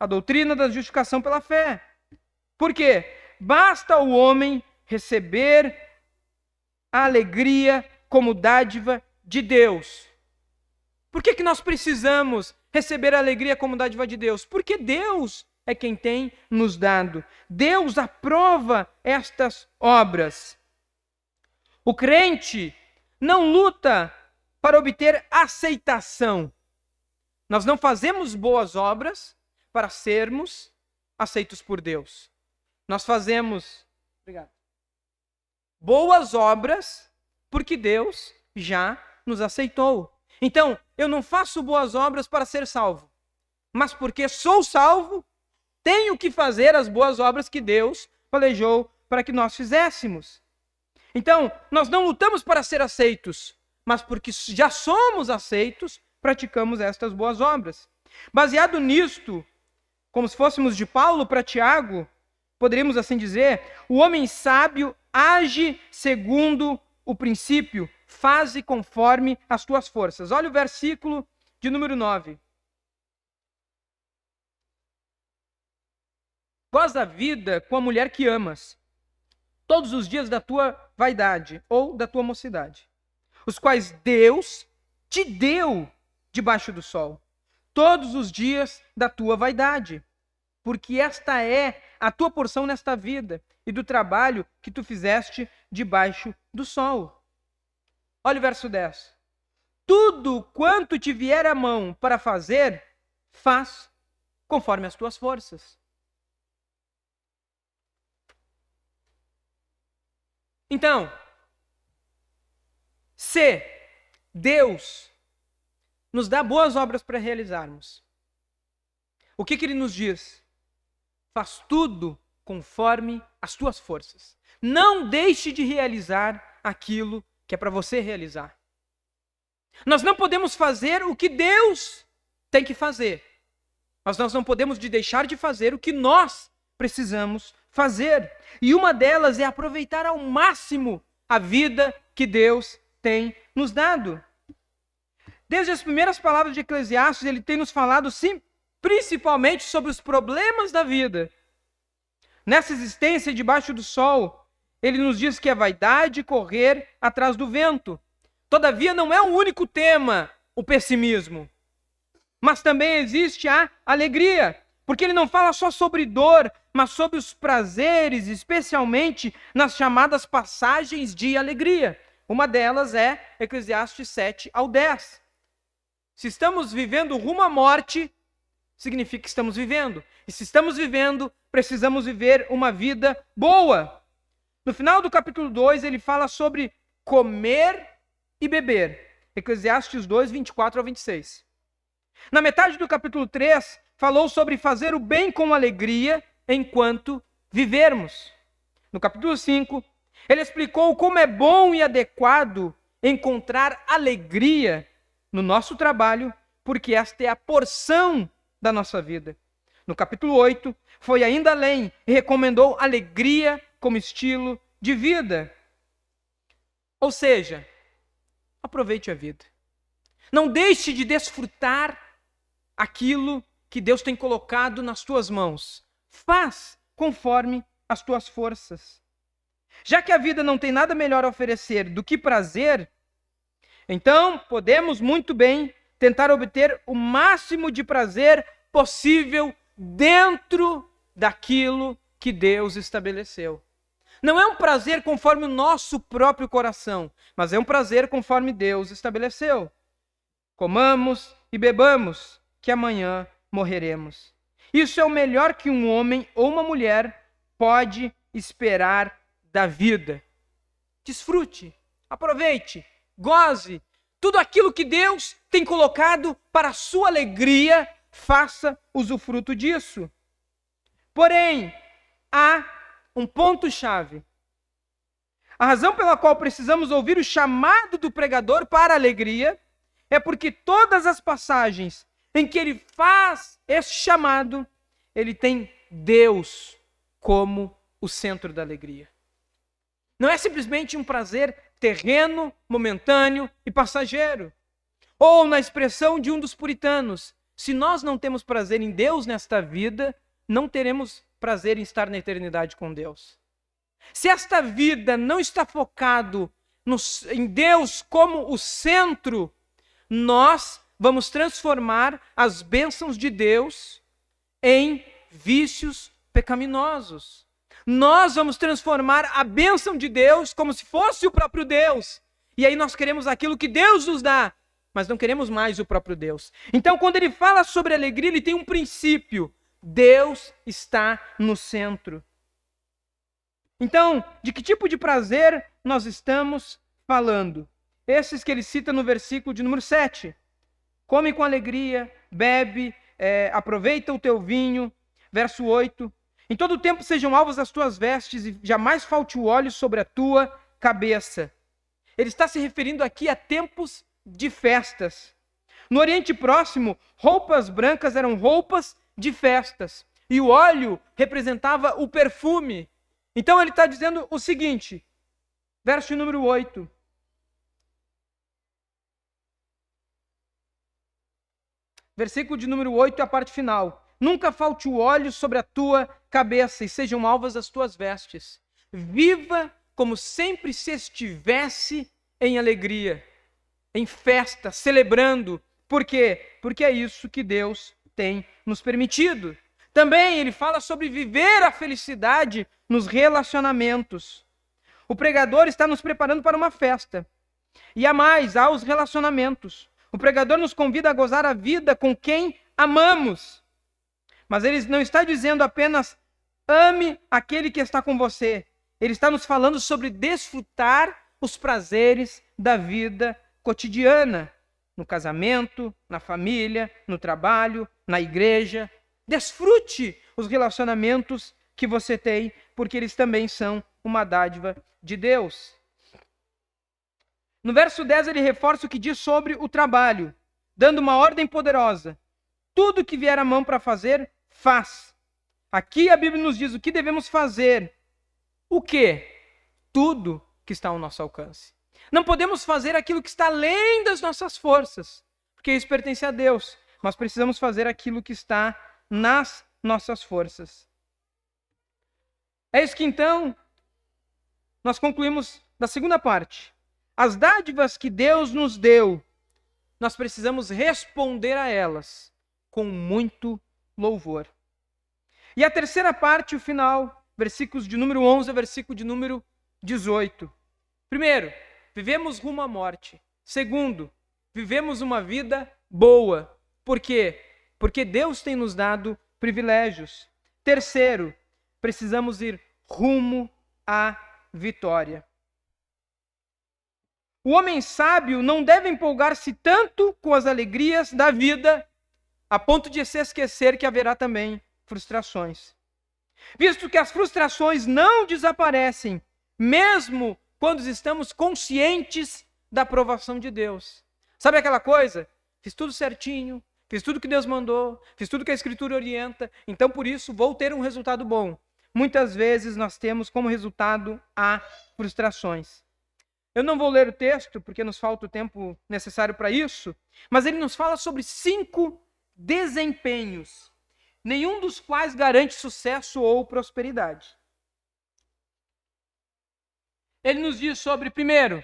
A doutrina da justificação pela fé. Por quê? Basta o homem receber a alegria como dádiva de Deus. Por que nós precisamos receber a alegria como dádiva de Deus? Porque Deus é quem tem nos dado. Deus aprova estas obras. O crente não luta para obter aceitação. Nós não fazemos boas obras para sermos aceitos por Deus. Nós fazemos boas obras porque Deus já nos aceitou. Então, eu não faço boas obras para ser salvo, mas porque sou salvo, tenho que fazer as boas obras que Deus planejou para que nós fizéssemos. Então, nós não lutamos para ser aceitos, mas porque já somos aceitos, praticamos estas boas obras. Baseado nisto, como se fôssemos de Paulo para Tiago, poderíamos assim dizer: o homem sábio age segundo o princípio, faze conforme as tuas forças. Olha o versículo de número 9. Goza a vida com a mulher que amas, todos os dias da tua vaidade ou da tua mocidade, os quais Deus te deu debaixo do sol, todos os dias da tua vaidade, porque esta é a tua porção nesta vida e do trabalho que tu fizeste debaixo do sol. Olha o verso 10. Tudo quanto te vier à mão para fazer, faz conforme as tuas forças. Então, se Deus nos dá boas obras para realizarmos, o que Ele nos diz? Faz tudo conforme as tuas forças. Não deixe de realizar aquilo que é para você realizar. Nós não podemos fazer o que Deus tem que fazer, mas nós não podemos deixar de fazer o que nós precisamos fazer. E uma delas é aproveitar ao máximo a vida que Deus tem nos dado. Desde as primeiras palavras de Eclesiastes, ele tem nos falado sim, principalmente sobre os problemas da vida. Nessa existência debaixo do sol, ele nos diz que é vaidade correr atrás do vento. Todavia, não é o único tema o pessimismo, mas também existe a alegria, porque ele não fala só sobre dor, mas sobre os prazeres, especialmente nas chamadas passagens de alegria. Uma delas é Eclesiastes 7 ao 10. Se estamos vivendo rumo à morte, significa que estamos vivendo. E se estamos vivendo, precisamos viver uma vida boa. No final do capítulo 2, ele fala sobre comer e beber. Eclesiastes 2, 24 ao 26. Na metade do capítulo 3, falou sobre fazer o bem com alegria enquanto vivermos. No capítulo 5, ele explicou como é bom e adequado encontrar alegria no nosso trabalho, porque esta é a porção da nossa vida. No capítulo 8, foi ainda além e recomendou alegria como estilo de vida. Ou seja, aproveite a vida. Não deixe de desfrutar aquilo que Deus tem colocado nas tuas mãos. Faz conforme as tuas forças. Já que a vida não tem nada melhor a oferecer do que prazer, então podemos muito bem tentar obter o máximo de prazer possível dentro daquilo que Deus estabeleceu. Não é um prazer conforme o nosso próprio coração, mas é um prazer conforme Deus estabeleceu. Comamos e bebamos, que amanhã morreremos. Isso é o melhor que um homem ou uma mulher pode esperar da vida. Desfrute, aproveite, goze. Tudo aquilo que Deus tem colocado para a sua alegria, faça usufruto disso. Porém, há um ponto-chave. A razão pela qual precisamos ouvir o chamado do pregador para a alegria é porque todas as passagens em que ele faz esse chamado, ele tem Deus como o centro da alegria. Não é simplesmente um prazer terreno, momentâneo e passageiro. Ou, na expressão de um dos puritanos, se nós não temos prazer em Deus nesta vida, não teremos prazer em estar na eternidade com Deus. Se esta vida não está focado em Deus como o centro, nós vamos transformar as bênçãos de Deus em vícios pecaminosos. Nós vamos transformar a bênção de Deus como se fosse o próprio Deus. E aí nós queremos aquilo que Deus nos dá, mas não queremos mais o próprio Deus. Então, quando ele fala sobre alegria, ele tem um princípio. Deus está no centro. Então, de que tipo de prazer nós estamos falando? Esses que ele cita no versículo de número 7. Come com alegria, bebe, aproveita o teu vinho. Verso 8. Em todo tempo sejam alvas as tuas vestes e jamais falte o óleo sobre a tua cabeça. Ele está se referindo aqui a tempos de festas. No Oriente Próximo, roupas brancas eram roupas de festas. E o óleo representava o perfume. Então ele está dizendo o seguinte, verso número 8. Versículo de número 8 é a parte final. Nunca falte o óleo sobre a tua cabeça e sejam alvas as tuas vestes. Viva como sempre se estivesse em alegria, em festa, celebrando. Por quê? Porque é isso que Deus tem nos permitido. Também ele fala sobre viver a felicidade nos relacionamentos. O pregador está nos preparando para uma festa. E há mais, há os relacionamentos. O pregador nos convida a gozar a vida com quem amamos. Mas ele não está dizendo apenas ame aquele que está com você. Ele está nos falando sobre desfrutar os prazeres da vida cotidiana. No casamento, na família, no trabalho, na igreja. Desfrute os relacionamentos que você tem, porque eles também são uma dádiva de Deus. No verso 10 ele reforça o que diz sobre o trabalho, dando uma ordem poderosa. Tudo que vier à mão para fazer, faz. Aqui a Bíblia nos diz o que devemos fazer. O quê? Tudo que está ao nosso alcance. Não podemos fazer aquilo que está além das nossas forças, porque isso pertence a Deus. Mas precisamos fazer aquilo que está nas nossas forças. É isso que então nós concluímos da segunda parte. As dádivas que Deus nos deu, nós precisamos responder a elas com muito louvor. E a terceira parte, o final, versículos de número 11 a versículo de número 18. Primeiro, vivemos rumo à morte. Segundo, vivemos uma vida boa. Por quê? Porque Deus tem nos dado privilégios. Terceiro, precisamos ir rumo à vitória. O homem sábio não deve empolgar-se tanto com as alegrias da vida, a ponto de se esquecer que haverá também frustrações. Visto que as frustrações não desaparecem, mesmo quando estamos conscientes da aprovação de Deus. Sabe aquela coisa? Fiz tudo certinho, fiz tudo que Deus mandou, fiz tudo que a Escritura orienta, então por isso vou ter um resultado bom. Muitas vezes nós temos como resultado a frustrações. Eu não vou ler o texto, porque nos falta o tempo necessário para isso, mas ele nos fala sobre 5 desempenhos, nenhum dos quais garante sucesso ou prosperidade. ele nos diz sobre, primeiro,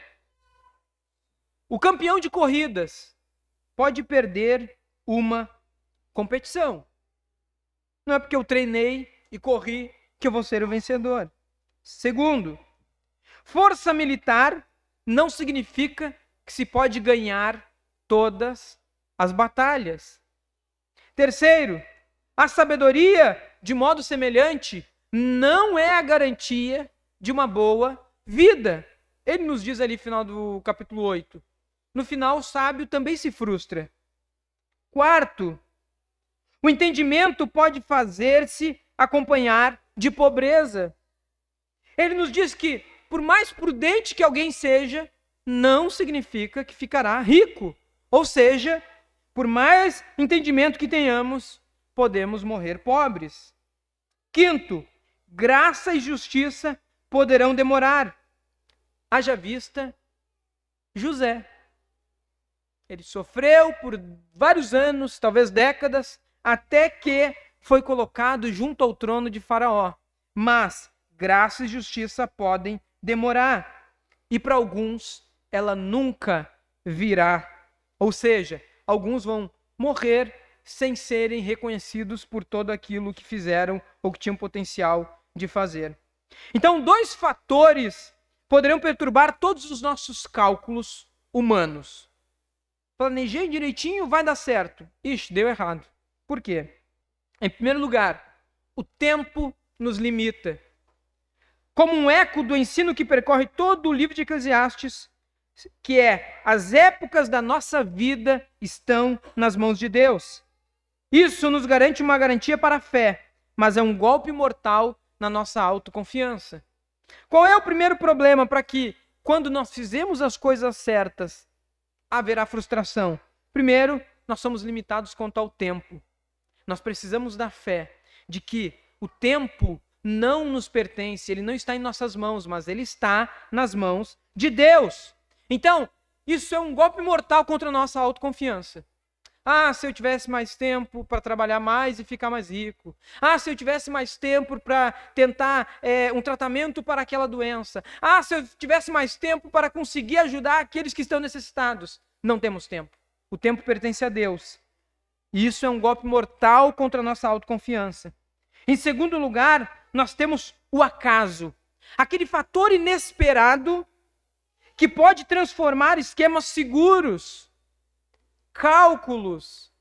o campeão de corridas pode perder uma competição. Não é porque eu treinei e corri que eu vou ser o vencedor. Segundo, força militar não significa que se pode ganhar todas as batalhas. Terceiro, a sabedoria, de modo semelhante, não é a garantia de uma boa vida. Ele nos diz ali no final do capítulo 8. No final, o sábio também se frustra. Quarto, o entendimento pode fazer-se acompanhar de pobreza. Ele nos diz que, por mais prudente que alguém seja, não significa que ficará rico. Ou seja, por mais entendimento que tenhamos, podemos morrer pobres. Quinto, graça e justiça poderão demorar. Haja vista José. Ele sofreu por vários anos, talvez décadas, até que foi colocado junto ao trono de Faraó. Mas graça e justiça podem demorar. E para alguns, ela nunca virá. Ou seja, alguns vão morrer sem serem reconhecidos por todo aquilo que fizeram ou que tinham potencial de fazer. Então, dois fatores poderão perturbar todos os nossos cálculos humanos. Planejei direitinho, vai dar certo. Ixi, deu errado. Por quê? Em primeiro lugar, o tempo nos limita. Como um eco do ensino que percorre todo o livro de Eclesiastes, que é: as épocas da nossa vida estão nas mãos de Deus. Isso nos garante uma garantia para a fé, mas é um golpe mortal na nossa autoconfiança. Qual é o primeiro problema para que, quando nós fizemos as coisas certas, haverá frustração? Primeiro, nós somos limitados quanto ao tempo. Nós precisamos da fé de que o tempo não nos pertence, ele não está em nossas mãos, mas ele está nas mãos de Deus. Então, isso é um golpe mortal contra a nossa autoconfiança. Ah, se eu tivesse mais tempo para trabalhar mais e ficar mais rico. Ah, se eu tivesse mais tempo para tentar um tratamento para aquela doença. Ah, se eu tivesse mais tempo para conseguir ajudar aqueles que estão necessitados. Não temos tempo. O tempo pertence a Deus. E isso é um golpe mortal contra a nossa autoconfiança. Em segundo lugar, nós temos o acaso. Aquele fator inesperado que pode transformar esquemas seguros, cálculos,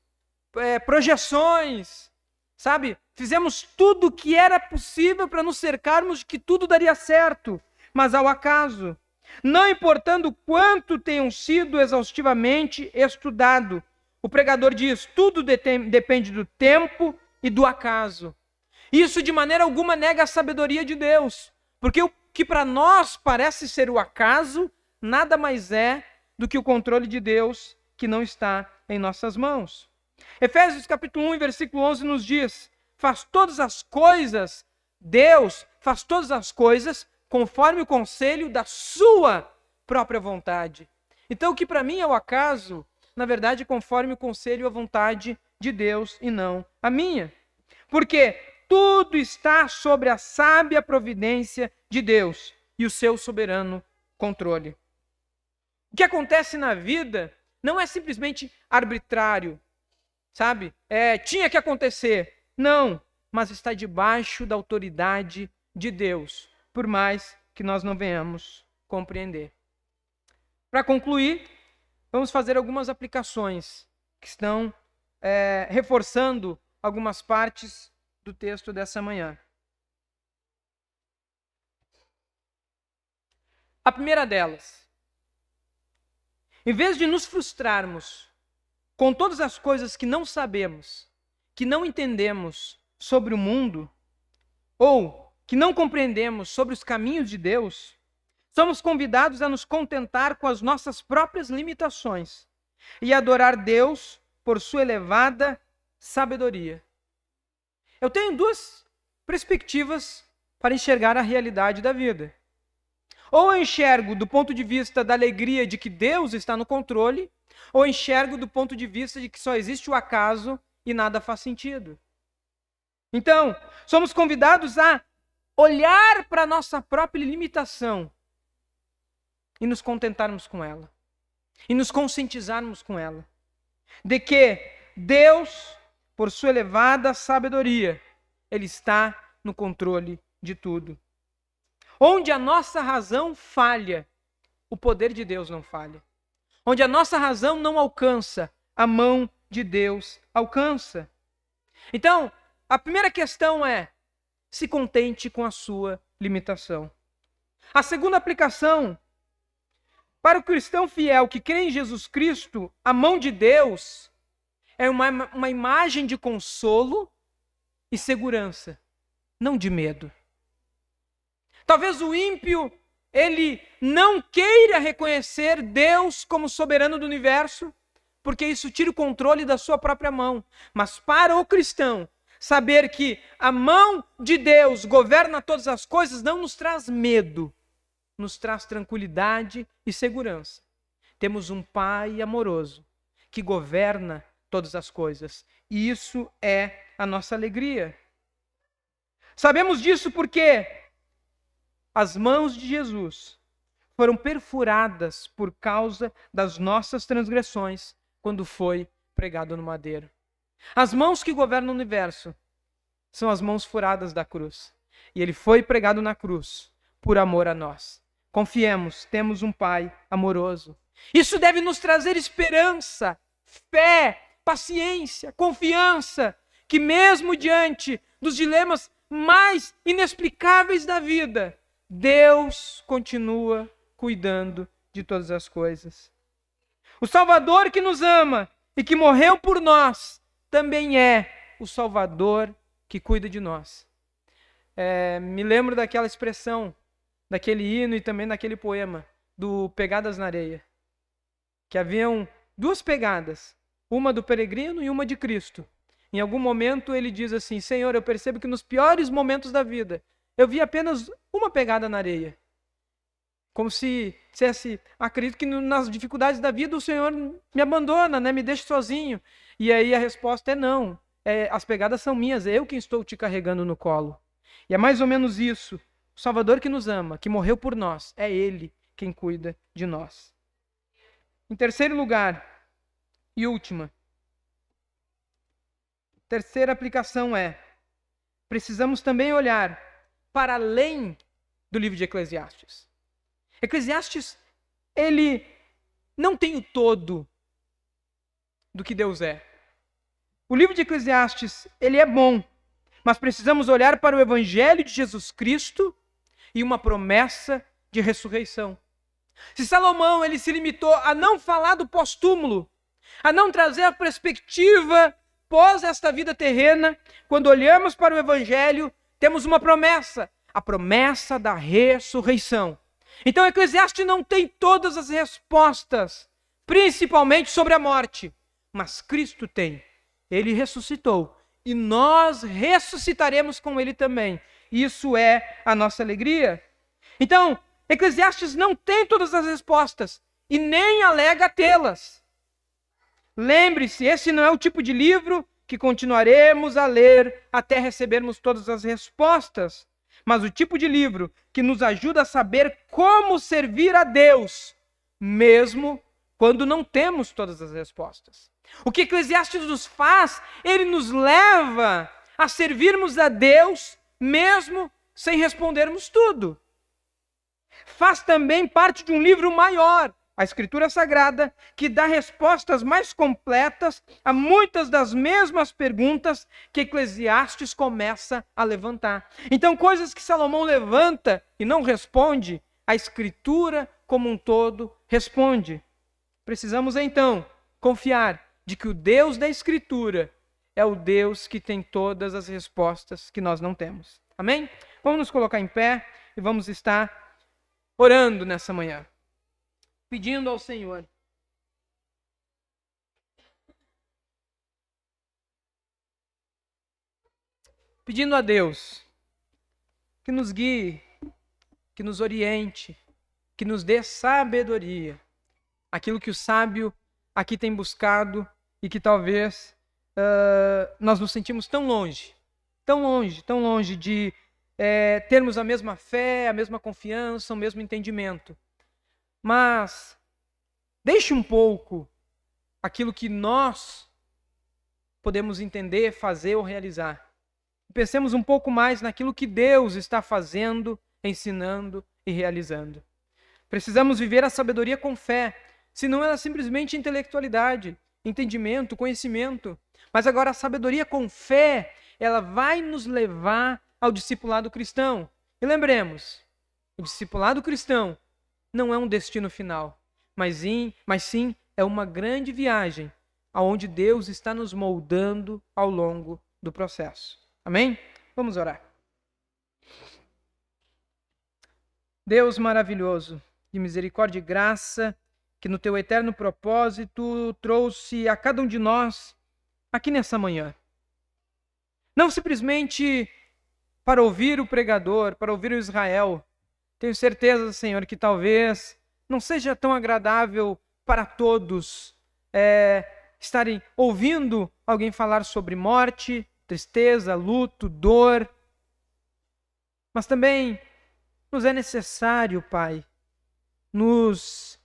projeções, sabe? Fizemos tudo o que era possível para nos cercarmos de que tudo daria certo, mas ao acaso. Não importando quanto tenham sido exaustivamente estudado. O pregador diz: tudo depende do tempo e do acaso. Isso de maneira alguma nega a sabedoria de Deus, porque o que para nós parece ser o acaso, nada mais é do que o controle de Deus que não está em nossas mãos. Efésios capítulo 1, versículo 11 nos diz: faz todas as coisas, Deus faz todas as coisas conforme o conselho da sua própria vontade. Então o que para mim é o acaso, na verdade é conforme o conselho e a vontade de Deus e não a minha. Porque tudo está sobre a sábia providência de Deus e o seu soberano controle. O que acontece na vida não é simplesmente arbitrário, sabe? Tinha que acontecer. Não, mas está debaixo da autoridade de Deus, por mais que nós não venhamos compreender. Para concluir, vamos fazer algumas aplicações que estão reforçando algumas partes do texto dessa manhã. A primeira delas: em vez de nos frustrarmos com todas as coisas que não sabemos, que não entendemos sobre o mundo, ou que não compreendemos sobre os caminhos de Deus, somos convidados a nos contentar com as nossas próprias limitações e adorar Deus por sua elevada sabedoria. Eu tenho duas perspectivas para enxergar a realidade da vida. Ou eu enxergo do ponto de vista da alegria de que Deus está no controle, ou eu enxergo do ponto de vista de que só existe o acaso e nada faz sentido. Então, somos convidados a olhar para a nossa própria limitação e nos contentarmos com ela. E nos conscientizarmos com ela. De que Deus, por sua elevada sabedoria, Ele está no controle de tudo. Onde a nossa razão falha, o poder de Deus não falha. Onde a nossa razão não alcança, a mão de Deus alcança. Então, a primeira questão é: se contente com a sua limitação. A segunda aplicação: para o cristão fiel que crê em Jesus Cristo, a mão de Deus é uma imagem de consolo e segurança, não de medo. Talvez o ímpio, ele não queira reconhecer Deus como soberano do universo, porque isso tira o controle da sua própria mão. Mas para o cristão, saber que a mão de Deus governa todas as coisas não nos traz medo, nos traz tranquilidade e segurança. Temos um Pai amoroso que governa todas as coisas. E isso é a nossa alegria. Sabemos disso porque as mãos de Jesus foram perfuradas por causa das nossas transgressões quando foi pregado no madeiro. As mãos que governam o universo são as mãos furadas da cruz. E ele foi pregado na cruz por amor a nós. Confiemos, temos um Pai amoroso. Isso deve nos trazer esperança, fé, paciência, confiança, que mesmo diante dos dilemas mais inexplicáveis da vida, Deus continua cuidando de todas as coisas. O Salvador que nos ama e que morreu por nós também é o Salvador que cuida de nós. Me lembro daquela expressão, daquele hino e também daquele poema, do Pegadas na Areia. Que haviam duas pegadas, uma do peregrino e uma de Cristo. Em algum momento ele diz assim: Senhor, eu percebo que nos piores momentos da vida, eu vi apenas uma pegada na areia. Como se dissesse: acredito que nas dificuldades da vida o Senhor me abandona, né? Me deixa sozinho. E aí a resposta é não. As pegadas são minhas, é eu quem estou te carregando no colo. E é mais ou menos isso. O Salvador que nos ama, que morreu por nós, é Ele quem cuida de nós. Em terceiro lugar, e última, terceira aplicação é: precisamos também olhar para além do livro de Eclesiastes. Eclesiastes, ele não tem o todo do que Deus é. O livro de Eclesiastes, ele é bom, mas precisamos olhar para o Evangelho de Jesus Cristo e uma promessa de ressurreição. Se Salomão ele se limitou a não falar do pós-túmulo, a não trazer a perspectiva pós esta vida terrena, quando olhamos para o Evangelho, temos uma promessa, a promessa da ressurreição. Então Eclesiastes não tem todas as respostas, principalmente sobre a morte, mas Cristo tem. Ele ressuscitou e nós ressuscitaremos com Ele também. Isso é a nossa alegria. Então, Eclesiastes não tem todas as respostas e nem alega tê-las. Lembre-se, esse não é o tipo de livro que continuaremos a ler até recebermos todas as respostas, mas o tipo de livro que nos ajuda a saber como servir a Deus, mesmo quando não temos todas as respostas. O que Eclesiastes nos faz, ele nos leva a servirmos a Deus, mesmo sem respondermos tudo. Faz também parte de um livro maior, a Escritura Sagrada, que dá respostas mais completas a muitas das mesmas perguntas que Eclesiastes começa a levantar. Então, coisas que Salomão levanta e não responde, a Escritura como um todo responde. Precisamos, então, confiar de que o Deus da Escritura é o Deus que tem todas as respostas que nós não temos. Amém? Vamos nos colocar em pé e vamos estar orando nessa manhã, pedindo ao Senhor pedindo a Deus que nos guie, que nos oriente, que nos dê sabedoria, aquilo que o sábio aqui tem buscado e que talvez nós nos sentimos tão longe de termos a mesma fé, a mesma confiança, o mesmo entendimento. mas deixe um pouco aquilo que nós podemos entender, fazer ou realizar. Pensemos um pouco mais naquilo que Deus está fazendo, ensinando e realizando. Precisamos viver a sabedoria com fé, senão ela é simplesmente intelectualidade, entendimento, conhecimento. Mas agora a sabedoria com fé, ela vai nos levar ao discipulado cristão. E lembremos, o discipulado cristão não é um destino final, mas sim é uma grande viagem, aonde Deus está nos moldando ao longo do processo. Amém? Vamos orar. Deus maravilhoso, de misericórdia e graça, que no teu eterno propósito trouxe a cada um de nós aqui nessa manhã. Não simplesmente para ouvir o pregador, para ouvir o Israel. Tenho certeza, Senhor, que talvez não seja tão agradável para todos estarem ouvindo alguém falar sobre morte, tristeza, luto, dor. Mas também nos é necessário, Pai, nos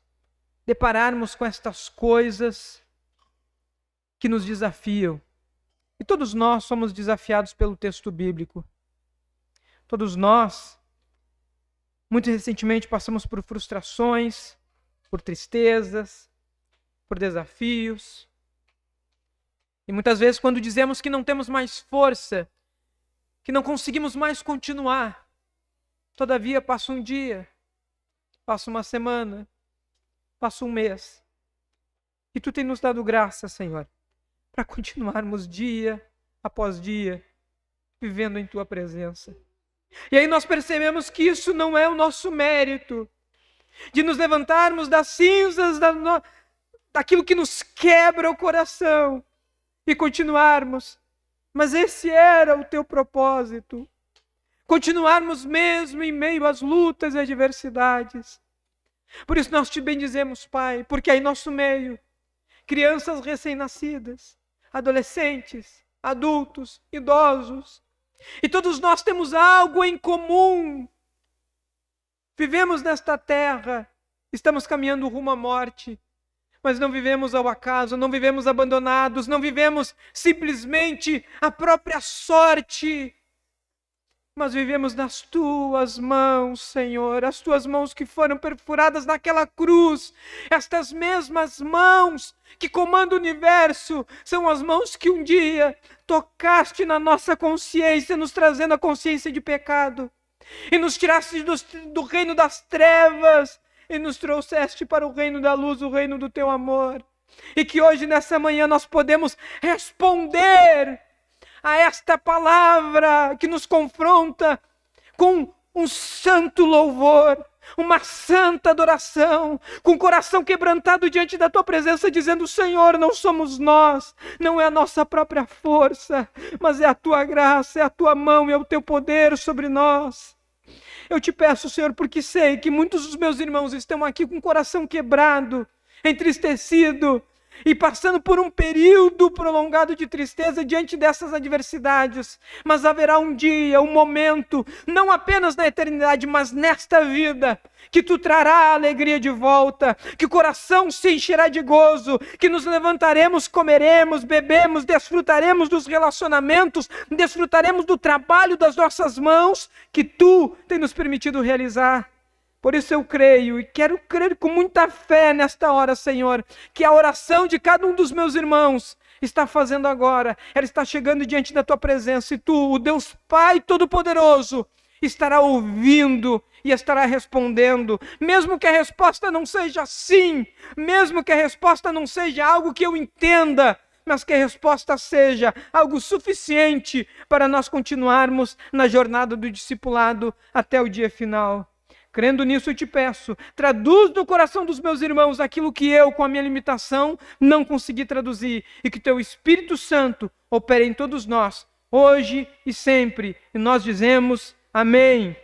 depararmos com estas coisas que nos desafiam. E todos nós somos desafiados pelo texto bíblico. Todos nós, muito recentemente, passamos por frustrações, por tristezas, por desafios. E muitas vezes, quando dizemos que não temos mais força, que não conseguimos mais continuar, todavia passa um dia, passa uma semana, passa um mês. E Tu tem nos dado graça, Senhor, para continuarmos dia após dia, vivendo em Tua presença. E aí nós percebemos que isso não é o nosso mérito, de nos levantarmos das cinzas, daquilo que nos quebra o coração, e continuarmos. Mas esse era o Teu propósito. Continuarmos mesmo em meio às lutas e adversidades. Por isso nós Te bendizemos, Pai, porque aí em nosso meio, crianças recém-nascidas, adolescentes, adultos, idosos, e todos nós temos algo em comum. Vivemos nesta terra, estamos caminhando rumo à morte, mas não vivemos ao acaso, não vivemos abandonados, não vivemos simplesmente a própria sorte, mas vivemos nas Tuas mãos, Senhor, as Tuas mãos que foram perfuradas naquela cruz. Estas mesmas mãos que comandam o universo são as mãos que um dia tocaste na nossa consciência, nos trazendo a consciência de pecado, e nos tiraste do reino das trevas, e nos trouxeste para o reino da luz, o reino do Teu amor. E que hoje, nessa manhã, nós podemos responder a esta palavra que nos confronta com um santo louvor, uma santa adoração, com o coração quebrantado diante da Tua presença, dizendo: Senhor, não somos nós, não é a nossa própria força, mas é a Tua graça, é a Tua mão, é o Teu poder sobre nós. Eu Te peço, Senhor, porque sei que muitos dos meus irmãos estão aqui com o coração quebrado, entristecido, e passando por um período prolongado de tristeza diante dessas adversidades. Mas haverá um dia, um momento, não apenas na eternidade, mas nesta vida, que Tu trará a alegria de volta, que o coração se encherá de gozo, que nos levantaremos, comeremos, bebemos, desfrutaremos dos relacionamentos, desfrutaremos do trabalho das nossas mãos, que Tu tem nos permitido realizar. Por isso eu creio, e quero crer com muita fé nesta hora, Senhor, que a oração de cada um dos meus irmãos está fazendo agora, ela está chegando diante da Tua presença, e Tu, o Deus Pai Todo-Poderoso, estará ouvindo e estará respondendo, mesmo que a resposta não seja sim, mesmo que a resposta não seja algo que eu entenda, mas que a resposta seja algo suficiente para nós continuarmos na jornada do discipulado até o dia final. Crendo nisso, eu Te peço, traduz no coração dos meus irmãos aquilo que eu, com a minha limitação, não consegui traduzir, e que Teu Espírito Santo opere em todos nós, hoje e sempre. E nós dizemos amém.